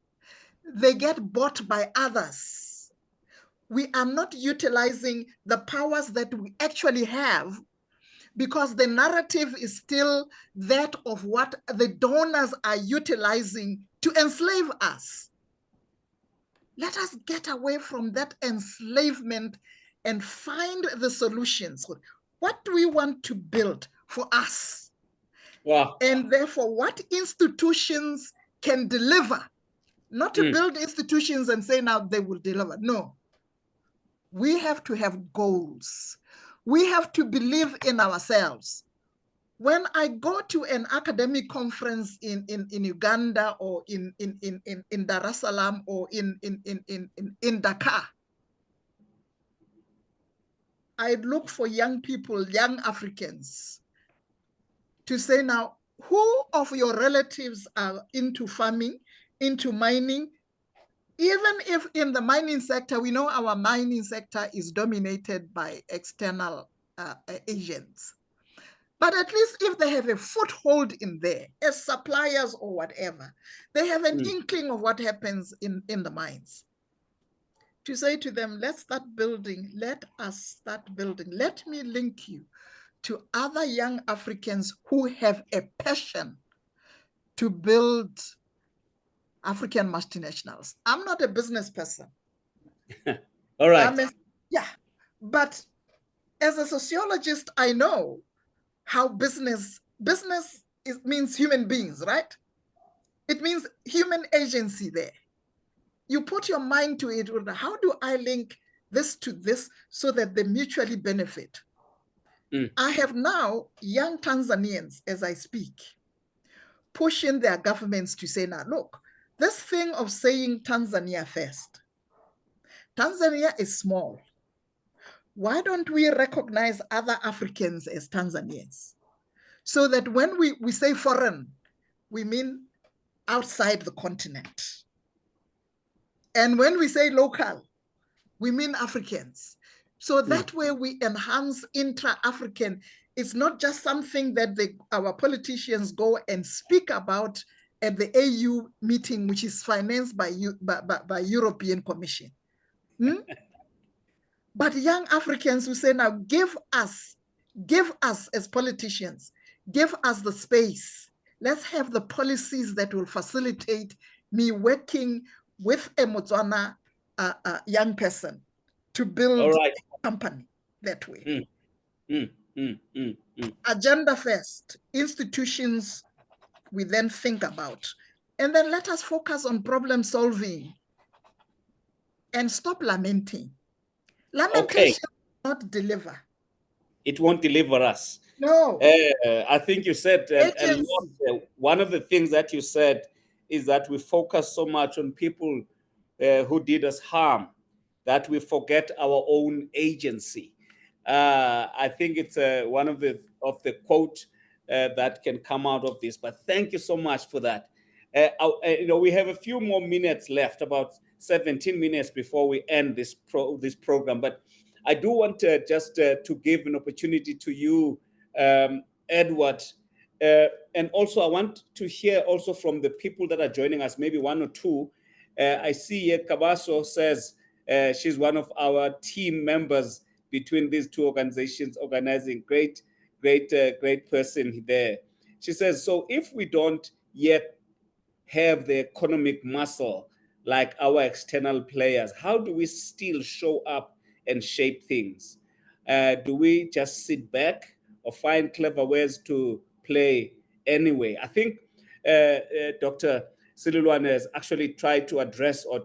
E: They get bought by others. We are not utilizing the powers that we actually have, because the narrative is still that of what the donors are utilizing to enslave us. Let us get away from that enslavement and find the solutions. What do we want to build for us?
A: Wow.
E: And therefore, what institutions can deliver? Not to build institutions and say now they will deliver. No. We have to have goals. We have to believe in ourselves. When I go to an academic conference in Uganda or in Dar es Salaam or in Dakar, I look for young people, young Africans, to say now, who of your relatives are into farming, into mining? Even if in the mining sector, we know our mining sector is dominated by external agents. But at least if they have a foothold in there as suppliers or whatever, they have an inkling of what happens in the mines. To say to them, let's start building, let us start building. Let me link you to other young Africans who have a passion to build African multinationals. I'm not a business person.
A: All right.
E: Yeah, but as a sociologist, I know how business means human beings, right? It means human agency there. You put your mind to it. How do I link this to this so that they mutually benefit? I have now young Tanzanians, as I speak, pushing their governments to say, now, look, this thing of saying Tanzania first. Tanzania is small. Why don't we recognize other Africans as Tanzanians? So that when we say foreign, we mean outside the continent. And when we say local, we mean Africans. So that way we enhance intra-African. It's not just something that our politicians go and speak about at the AU meeting, which is financed by European Commission. But young Africans who say, now give us as politicians, give us the space. Let's have the policies that will facilitate me working with a Motswana young person to build a company that way. Agenda first, institutions we then think about. And then let us focus on problem solving and stop lamenting. Lamentation will not deliver.
A: It won't deliver us.
E: No.
A: I think you said a lot. One of the things that you said is that we focus so much on people who did us harm that we forget our own agency. I think it's one of the quote that can come out of this. But thank you so much for that. We have a few more minutes left, about 17 minutes before we end this program. But I do want just to give an opportunity to you, Edward, and also I want to hear also from the people that are joining us, maybe one or two. I see here Kabaso says she's one of our team members between these two organizations organizing. Great person there. She says, so if we don't yet have the economic muscle like our external players, how do we still show up and shape things? Do we just sit back or find clever ways to play anyway? I think Dr. Sililwane has actually tried to address or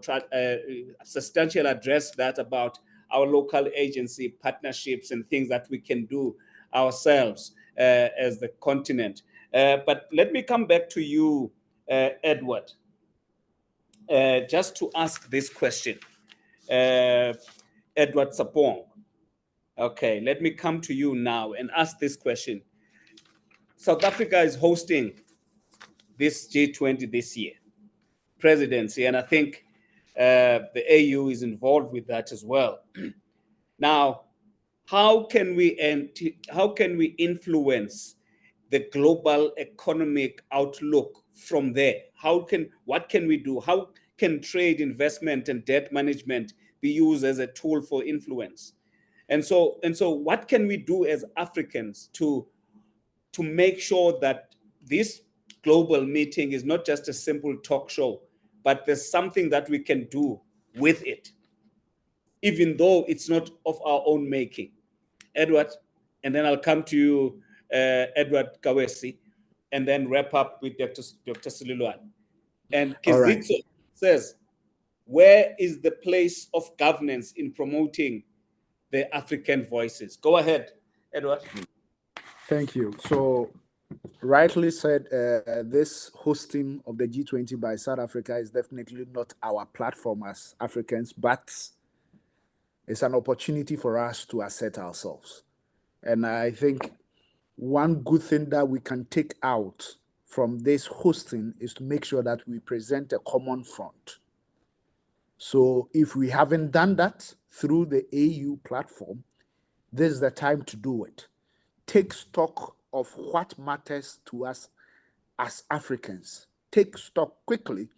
A: substantially address that about our local agency partnerships and things that we can do ourselves as the continent. But let me come back to you, Edward. just to ask this question, Edward Sapong. Okay, let me come to you now and ask this question. South Africa is hosting this G20 this year, presidency, and I think the AU is involved with that as well. Now, how can we influence the global economic outlook from there? What can we do? How can trade, investment, and debt management be used as a tool for influence? And so what can we do as Africans to make sure that this global meeting is not just a simple talk show, but there's something that we can do with it, even though it's not of our own making? Edward, and then I'll come to you, Edward Kawesi, and then wrap up with Dr. Sililwan. And Kizitso says, where is the place of governance in promoting the African voices? Go ahead, Edward.
C: Thank you. So, rightly said, this hosting of the G20 by South Africa is definitely not our platform as Africans, but it's an opportunity for us to assert ourselves. And I think one good thing that we can take out from this hosting is to make sure that we present a common front. So if we haven't done that through the AU platform, this is the time to do it. Take stock of what matters to us as Africans. Take stock quickly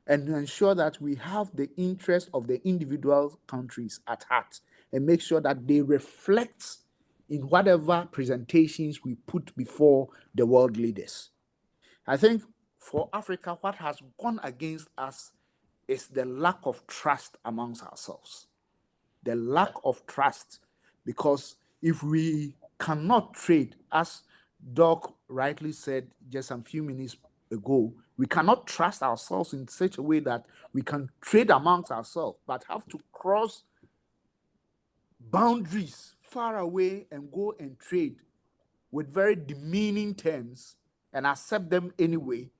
C: and ensure that we have the interest of the individual countries at heart and make sure that they reflect in whatever presentations we put before the world leaders. I think for Africa, what has gone against us is the lack of trust amongst ourselves. The lack of trust, because if we cannot trade, as Doc rightly said just a few minutes ago, we cannot trust ourselves in such a way that we can trade amongst ourselves, but have to cross boundaries far away and go and trade with very demeaning terms and accept them anyway.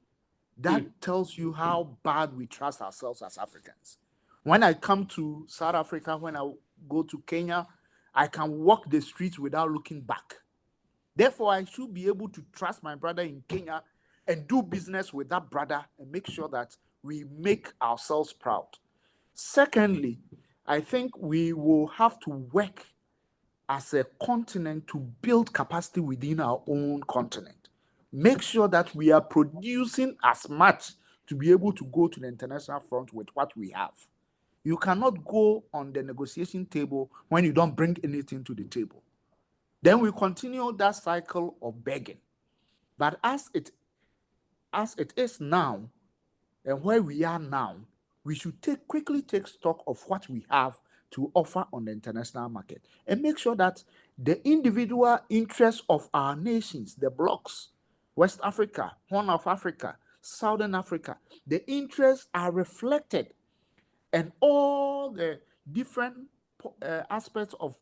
C: That tells you how bad we trust ourselves as Africans. When I come to South Africa, when I go to Kenya, I can walk the streets without looking back. Therefore, I should be able to trust my brother in Kenya and do business with that brother and make sure that we make ourselves proud. Secondly, I think we will have to work as a continent to build capacity within our own continent. Make sure that we are producing as much to be able to go to the international front with what we have. You cannot go on the negotiation table when you don't bring anything to the table. Then we continue that cycle of begging. But as it is now, and where we are now, we should quickly take stock of what we have to offer on the international market and make sure that the individual interests of our nations, the blocks, West Africa, Horn of Africa, Southern Africa, the interests are reflected, and all the different aspects of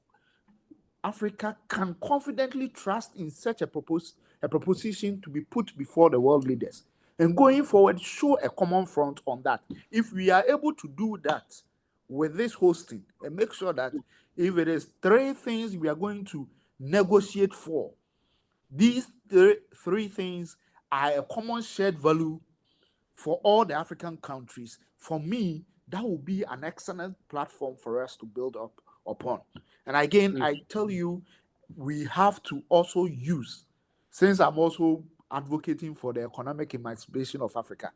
C: Africa can confidently trust in such a proposition to be put before the world leaders. And going forward, show a common front on that. If we are able to do that with this hosting and make sure that if it is 3 things we are going to negotiate for, these three things are a common shared value for all the African countries. For me, that will be an excellent platform for us to build up upon. And again, I tell you, we have to also use, since I'm also advocating for the economic emancipation of Africa,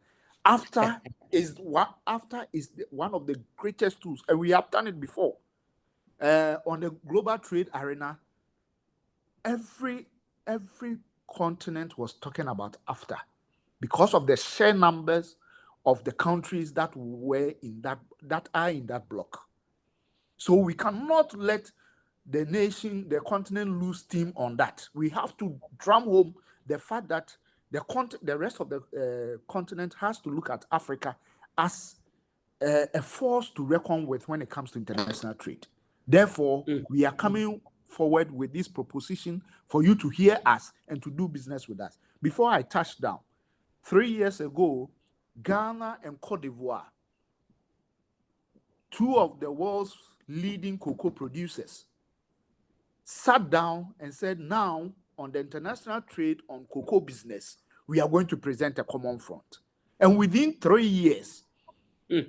C: AFTA is one of the greatest tools, and we have done it before. On the global trade arena, every continent was talking about AFTA because of the sheer numbers of the countries that were in that are in that block. So we cannot let the continent lose steam on that. We have to drum home the fact that the rest of the continent has to look at Africa as a force to reckon with when it comes to international trade. Therefore, we are coming forward with this proposition for you to hear us and to do business with us. Before I touch down, 3 years ago, Ghana and Cote d'Ivoire, two of the world's leading cocoa producers, sat down and said, now on the international trade on cocoa business, we are going to present a common front. And within 3 years,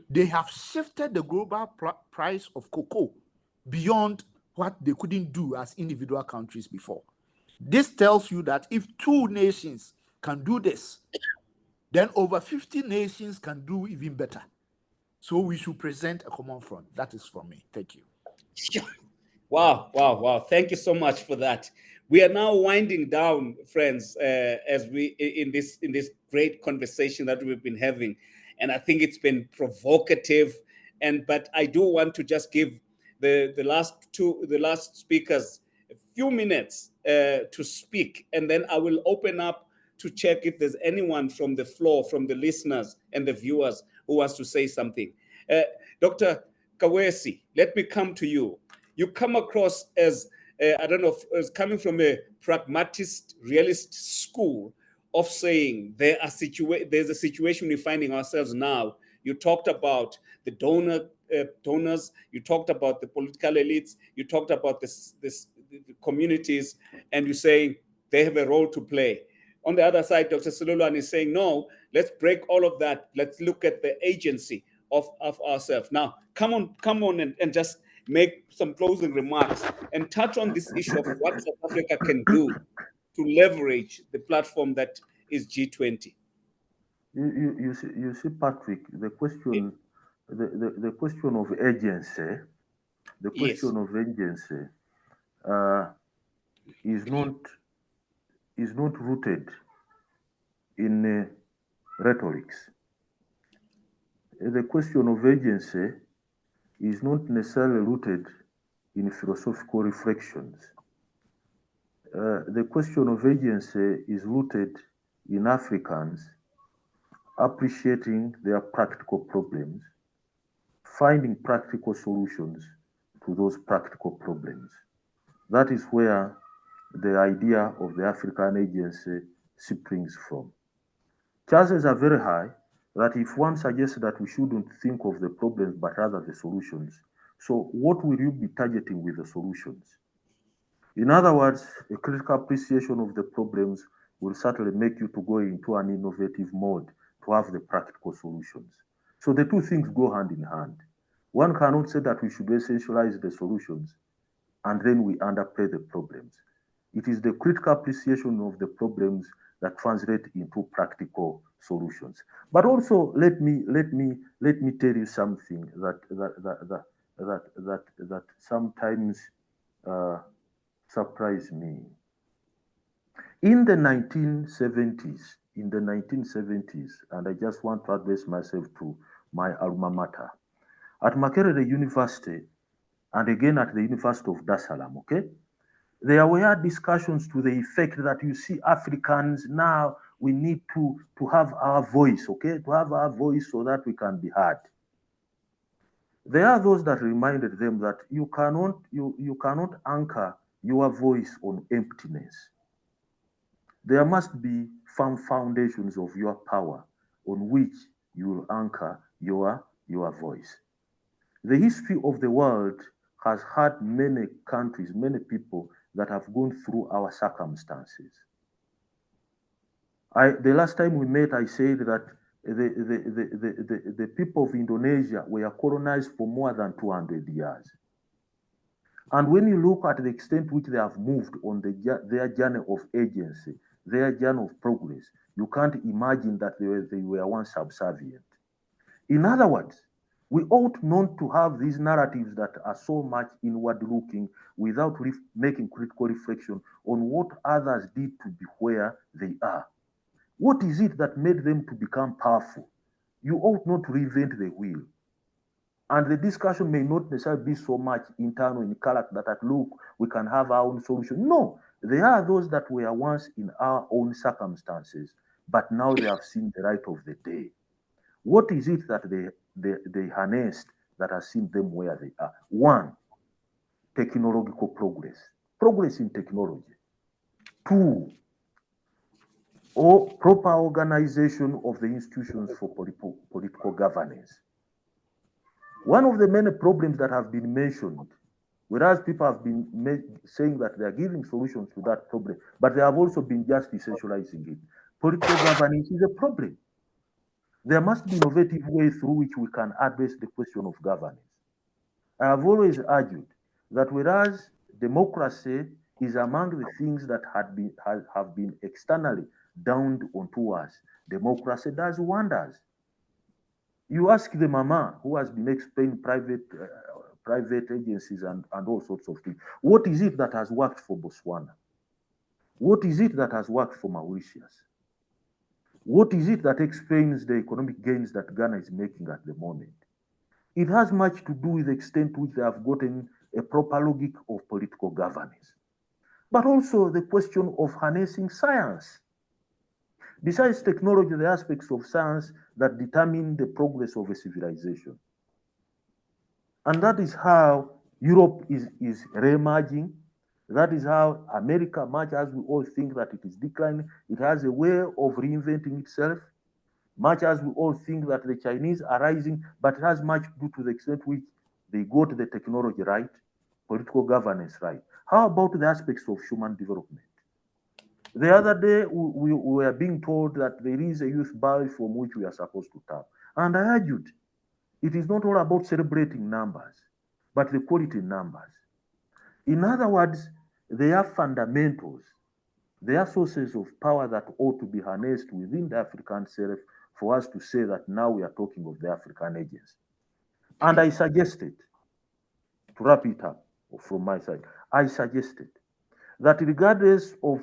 C: they have shifted the global price of cocoa beyond what they couldn't do as individual countries before. This tells you that if 2 nations can do this, then over 50 nations can do even better. So we should present a common front. That is from me. Thank you.
A: Wow, wow, wow. Thank you so much for that. We are now winding down, friends, as we in this great conversation that we've been having. And I think it's been provocative. But I do want to just give the last speakers a few minutes to speak, and then I will open up to check if there's anyone from the floor, from the listeners and the viewers who wants to say something. Dr. Kawesi, let me come to you. You come across as, I don't know, as coming from a pragmatist, realist school of saying there's a situation we're finding ourselves now. You talked about the donors, you talked about the political elites, you talked about the communities, and you're saying they have a role to play. On the other side, Dr. Silulwan is saying, no, let's break all of that. Let's look at the agency of ourselves. Now, come on and just make some closing remarks and touch on this issue of what South Africa can do to leverage the platform that is G20.
B: You see, Patrick, the question, the question of agency, the question of agency is not rooted in rhetorics. The question of agency is not necessarily rooted in philosophical reflections. The question of agency is rooted in Africans appreciating their practical problems, finding practical solutions to those practical problems. That is where the idea of the African agency springs from. Chances are very high that if one suggests that we shouldn't think of the problems but rather the solutions, so what will you be targeting with the solutions? In other words, a critical appreciation of the problems will certainly make you to go into an innovative mode to have the practical solutions. So the two things go hand in hand. One cannot say that we should essentialize the solutions and then we underplay the problems. It is the critical appreciation of the problems that translate into practical solutions. But also, let me tell you something that sometimes surprise me. In the 1970s, and I just want to address myself to my alma mater, at Makerere University, and again at the University of Dar es Salaam, okay? There were discussions to the effect that, you see, Africans now, we need to have our voice, okay? To have our voice so that we can be heard. There are those that reminded them that you cannot anchor your voice on emptiness. There must be firm foundations of your power on which you will anchor your voice. The history of the world has had many countries, many people that have gone through our circumstances. The last time we met, I said that the people of Indonesia were colonized for more than 200 years. And when you look at the extent to which they have moved on their journey of agency, their journey of progress, you can't imagine that they were once subservient. In other words, we ought not to have these narratives that are so much inward-looking without making critical reflection on what others did to be where they are. What is it that made them to become powerful? You ought not to reinvent the wheel. And the discussion may not necessarily be so much internal in character that, look, we can have our own solution. No, there are those that were once in our own circumstances, but now they have seen the light of the day. What is it that they harnessed that has seen them where they are? One, technological progress in technology. Two, or proper organization of the institutions for political governance. One of the many problems that have been mentioned, whereas people have been saying that they are giving solutions to that problem, but they have also been just essentializing it. Political governance is a problem. There must be innovative ways through which we can address the question of governance. I have always argued that whereas democracy is among the things that have been externally downed onto us, democracy does wonders. You ask the mama who has been explaining private agencies and all sorts of things, what is it that has worked for Botswana? What is it that has worked for Mauritius? What is it that explains the economic gains that Ghana is making at the moment? It has much to do with the extent to which they have gotten a proper logic of political governance, but also the question of harnessing science. Besides technology, the aspects of science that determine the progress of a civilization. And that is how Europe is re-emerging. That is how America, much as we all think that it is declining, it has a way of reinventing itself. Much as we all think that the Chinese are rising, but it has much to do to the extent which they got the technology right, political governance right. How about the aspects of human development? The other day, we were being told that there is a youth bill from which we are supposed to tap. And I argued, it is not all about celebrating numbers, but the quality numbers. In other words, they are fundamentals. They are sources of power that ought to be harnessed within the African self for us to say that now we are talking of the African agency. And I suggested, to wrap it up from my side, I suggested that regardless of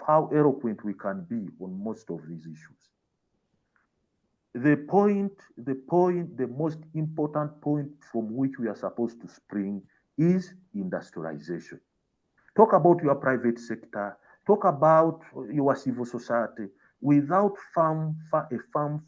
B: how eloquent we can be on most of these issues, the most important point from which we are supposed to spring is industrialization. Talk about your private sector, talk about your civil society. Without a firm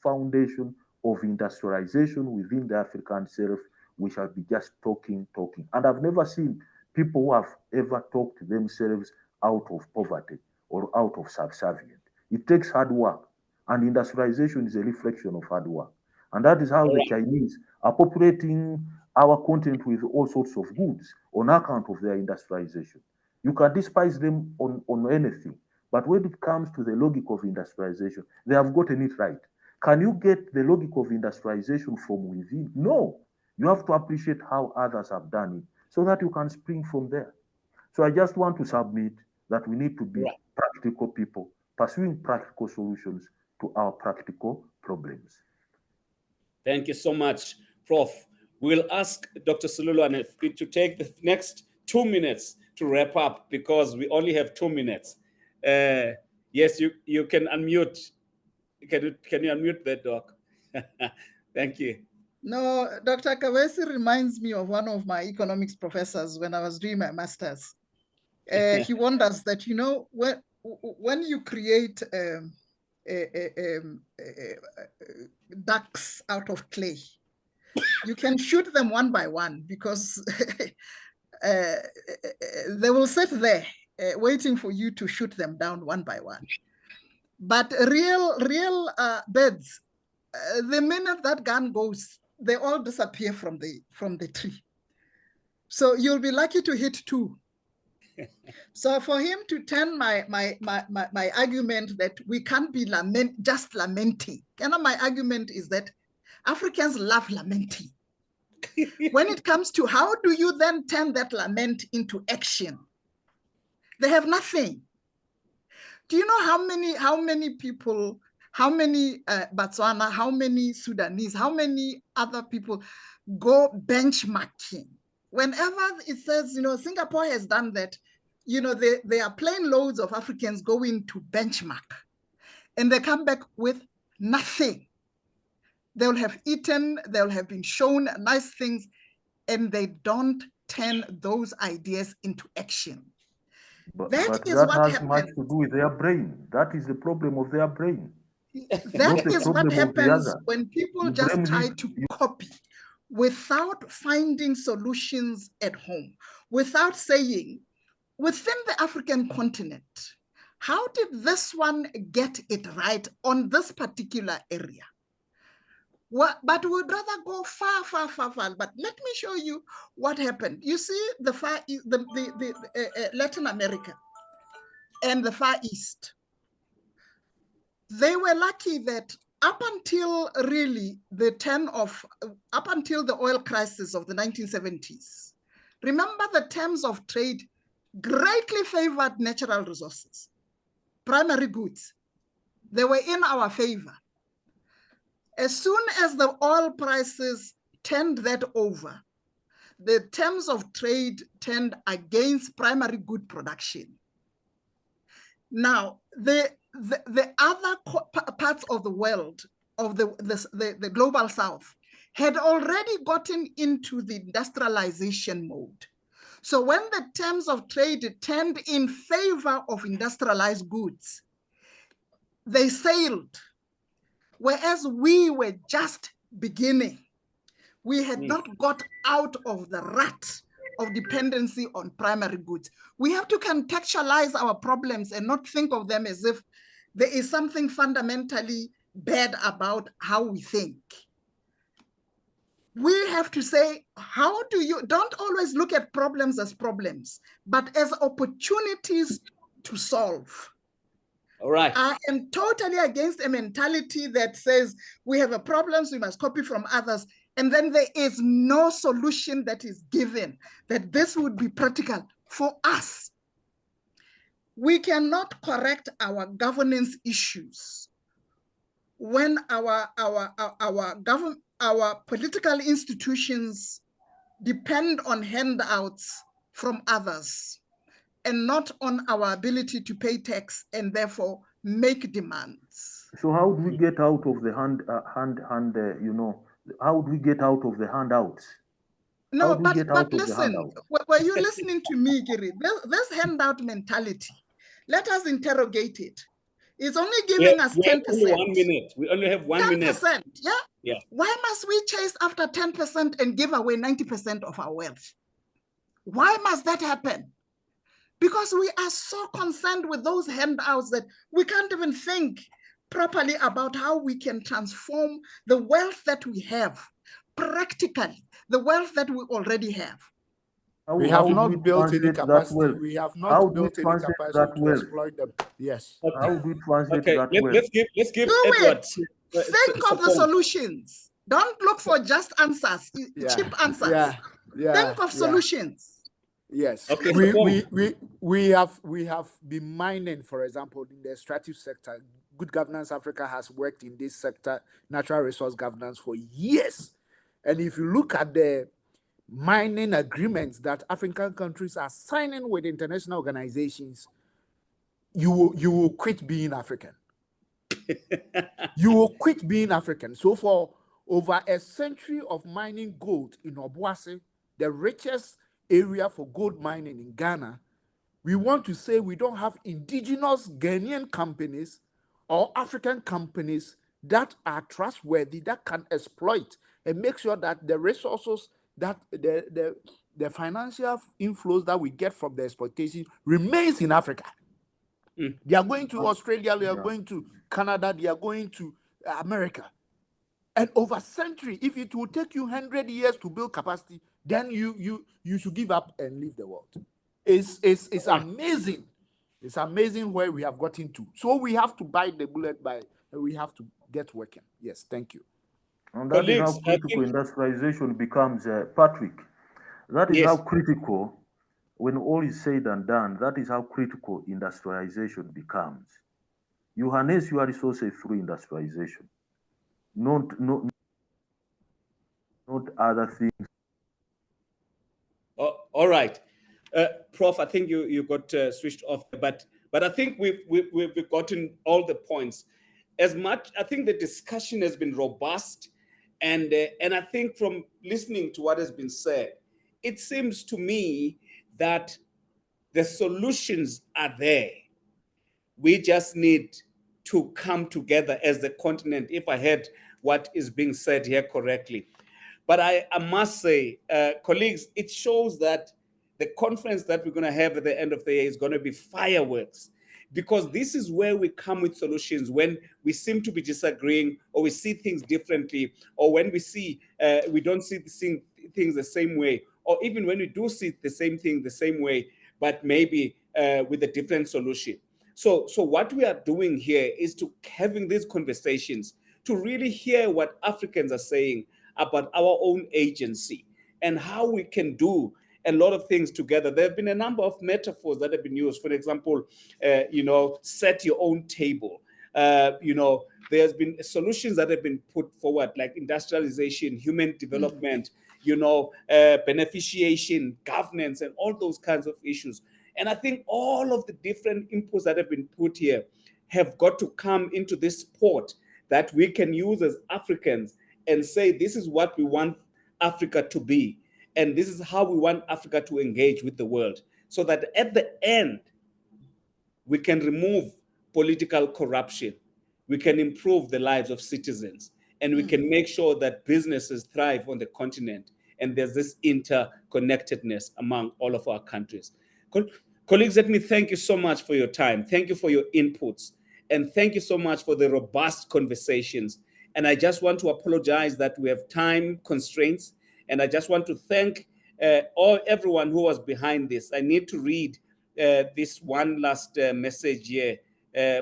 B: foundation of industrialization within the African self, we shall be just talking. And I've never seen people who have ever talked themselves out of poverty or out of subservience. It takes hard work, and industrialization is a reflection of hard work. And that is how the Chinese are populating our continent with all sorts of goods on account of their industrialization. You can despise them on anything, but when it comes to the logic of industrialization, they have gotten it right. Can you get the logic of industrialization from within? No. You have to appreciate how others have done it so that you can spring from there. So I just want to submit that we need to be practical people, pursuing practical solutions to our practical problems.
A: Thank you so much, Prof. We'll ask Dr. Sululo to take the next 2 minutes to wrap up because we only have 2 minutes. Yes, you can unmute. Can you unmute that, Doc? Thank you.
E: No, Dr. Kawesi reminds me of one of my economics professors when I was doing my master's. He warned us that, you know, when you create ducks out of clay, you can shoot them one by one because they will sit there waiting for you to shoot them down one by one. But real birds, the minute that gun goes, they all disappear from the tree. So you'll be lucky to hit 2. So for him to turn my argument that we can't be just lamenting, my argument is that Africans love lamenting. When it comes to how do you then turn that lament into action, they have nothing. Do you know how many people, how many Botswana, how many Sudanese, how many other people go benchmarking? Whenever it says, you know, Singapore has done that, you know, there are plane loads of Africans going to benchmark and they come back with nothing. They'll have eaten, they'll have been shown nice things, and they don't turn those ideas into action.
B: But
E: that
B: that
E: what
B: has much to do with their brain. That is the problem of their brain.
E: That is what happens when people just try to copy without finding solutions at home, without saying, within the African continent, how did this one get it right on this particular area? Well, but we'd rather go far, far, far, far. But let me show you what happened. You see the Far East, Latin America and the Far East. They were lucky that up until really up until the oil crisis of the 1970s, remember the terms of trade greatly favored natural resources, primary goods. They were in our favor. As soon as the oil prices turned that over, the terms of trade turned against primary good production. Now, the other parts of the world, of the global south, had already gotten into the industrialization mode. So when the terms of trade turned in favor of industrialized goods, they sailed. Whereas we were just beginning. We had not got out of the rut of dependency on primary goods. We have to contextualize our problems and not think of them as if there is something fundamentally bad about how we think. We have to say, don't always look at problems as problems, but as opportunities to solve.
A: All right.
E: I am totally against a mentality that says we have a problem, so we must copy from others. And then there is no solution that is given, that this would be practical for us. We cannot correct our governance issues when our political institutions depend on handouts from others and not on our ability to pay tax and therefore make demands.
B: So how do we get out of the how do we get out of the handouts?
E: No, but listen, were you listening to me, Giri? This handout mentality, let us interrogate it. It's only giving us 10%.
A: Only 1 minute. We only have 1 minute.
E: 10%, yeah?
A: Yeah.
E: Why must we chase after 10% and give away 90% of our wealth? Why must that happen? Because we are so concerned with those handouts that we can't even think properly about how we can transform the wealth that we have, practically, the wealth that we already have.
C: We have not built any capacity. We have not built any capacity to exploit them. Yes.
A: Okay.
B: How do we translate that well?
A: Let's give Edward.
E: Think of the solutions. Don't look for just answers, cheap answers. Think of solutions.
C: Yes.
A: Okay.
C: We have been mining, for example, in the extractive sector. Good Governance Africa has worked in this sector, natural resource governance, for years. And if you look at the mining agreements that African countries are signing with international organizations, you will quit being African. You will quit being African. So for over a century of mining gold in Obuasi, the richest area for gold mining in Ghana, we want to say we don't have indigenous Ghanaian companies or African companies that are trustworthy, that can exploit and make sure that the resources, that the financial inflows that we get from the exploitation remains in Africa. They are going to Australia, they are going to Canada, they are going to America. And over century, if it will take you 100 years to build capacity, then you should give up and leave the world. It's amazing. It's amazing where we have gotten to. So we have to bite the bullet we have to get working. Yes, thank you.
B: And that is how critical industrialization becomes, Patrick. That is how critical, when all is said and done, that is how critical industrialization becomes. You harness your resources through industrialization, not other things.
A: All right. Prof, I think you got switched off, but I think we've gotten all the points. As much, I think the discussion has been robust, and I think from listening to what has been said, it seems to me that the solutions are there. We just need to come together as the continent, if I heard what is being said here correctly. But I must say, colleagues, it shows that the conference that we're going to have at the end of the year is going to be fireworks. because this is where we come with solutions when we seem to be disagreeing, or we see things differently, or when we see we don't see things the same way, or even when we do see the same thing the same way, but maybe with a different solution. So what we are doing here is to having these conversations to really hear what Africans are saying about our own agency and how we can do a lot of things together. There have been a number of metaphors that have been used. For example, set your own table. There's been solutions that have been put forward, like industrialization, human development, beneficiation, governance, and all those kinds of issues. And I think all of the different inputs that have been put here have got to come into this port that we can use as Africans and say, this is what we want Africa to be. And this is how we want Africa to engage with the world. So that at the end, we can remove political corruption. We can improve the lives of citizens. And we can make sure that businesses thrive on the continent. And there's this interconnectedness among all of our countries. Colleagues, let me thank you so much for your time. Thank you for your inputs. And thank you so much for the robust conversations. And I just want to apologize that we have time constraints. And I just want to thank everyone who was behind this. I need to read this one last message here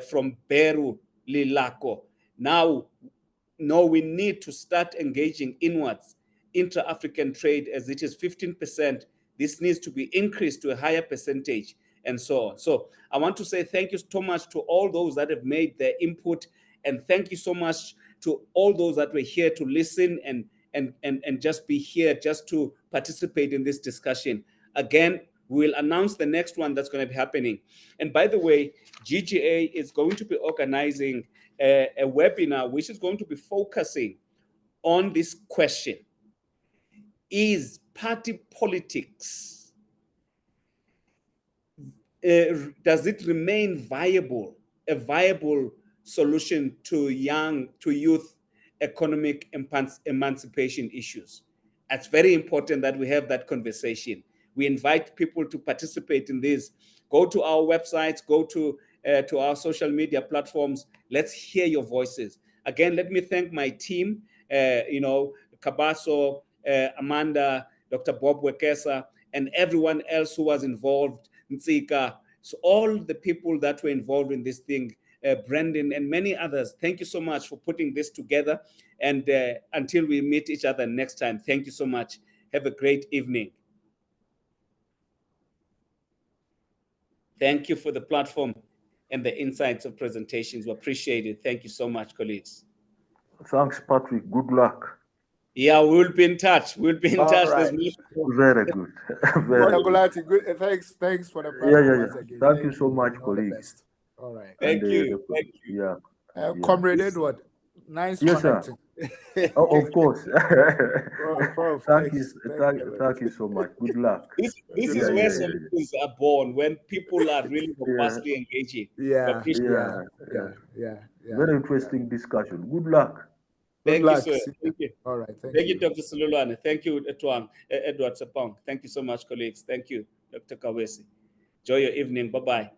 A: from Beru Lilako. Now, we need to start engaging inwards, intra-African trade, as it is 15%. This needs to be increased to a higher percentage, and so on. So I want to say thank you so much to all those that have made their input, and thank you so much to all those that were here to listen and just be here just to participate in this discussion. Again, we'll announce the next one that's going to be happening. And by the way, GGA is going to be organizing a webinar which is going to be focusing on this question: is party politics, does it remain a viable solution to youth economic emancipation issues? It's very important that we have that conversation. We invite people to participate in this. Go to our websites, go to our social media platforms. Let's hear your voices. Again, let me thank my team, Kabaso, Amanda, Dr. Bob Wekesa, and everyone else who was involved, Ntsika. So all the people that were involved in this thing, Brendan and many others, thank you so much for putting this together. And until we meet each other next time, thank you so much. Have a great evening. Thank you for the platform and the insights of presentations. We appreciate it. Thank you so much, colleagues.
B: Thanks, Patrick. Good luck.
A: Yeah, we'll be in touch. We'll be in touch.
B: Right. Very good.
C: Good. Thanks for the platform.
B: Yeah. Thank you so much, colleagues.
C: All right.
A: Thank you.
B: Yeah.
C: Comrade Edward, nice connecting.
B: Oh, of course.
C: Thank
B: Thank you so much. Good luck.
A: This is where solutions are born, when people are really robustly engaging.
C: Yeah.
B: Very interesting discussion. Good luck.
A: Thank you, sir. Thank you.
C: All right.
A: Thank you, Dr. Sululwane. Thank you, Edward Sapong. Thank you so much, colleagues. Thank you, Dr. Kawesi. Enjoy your evening. Bye-bye.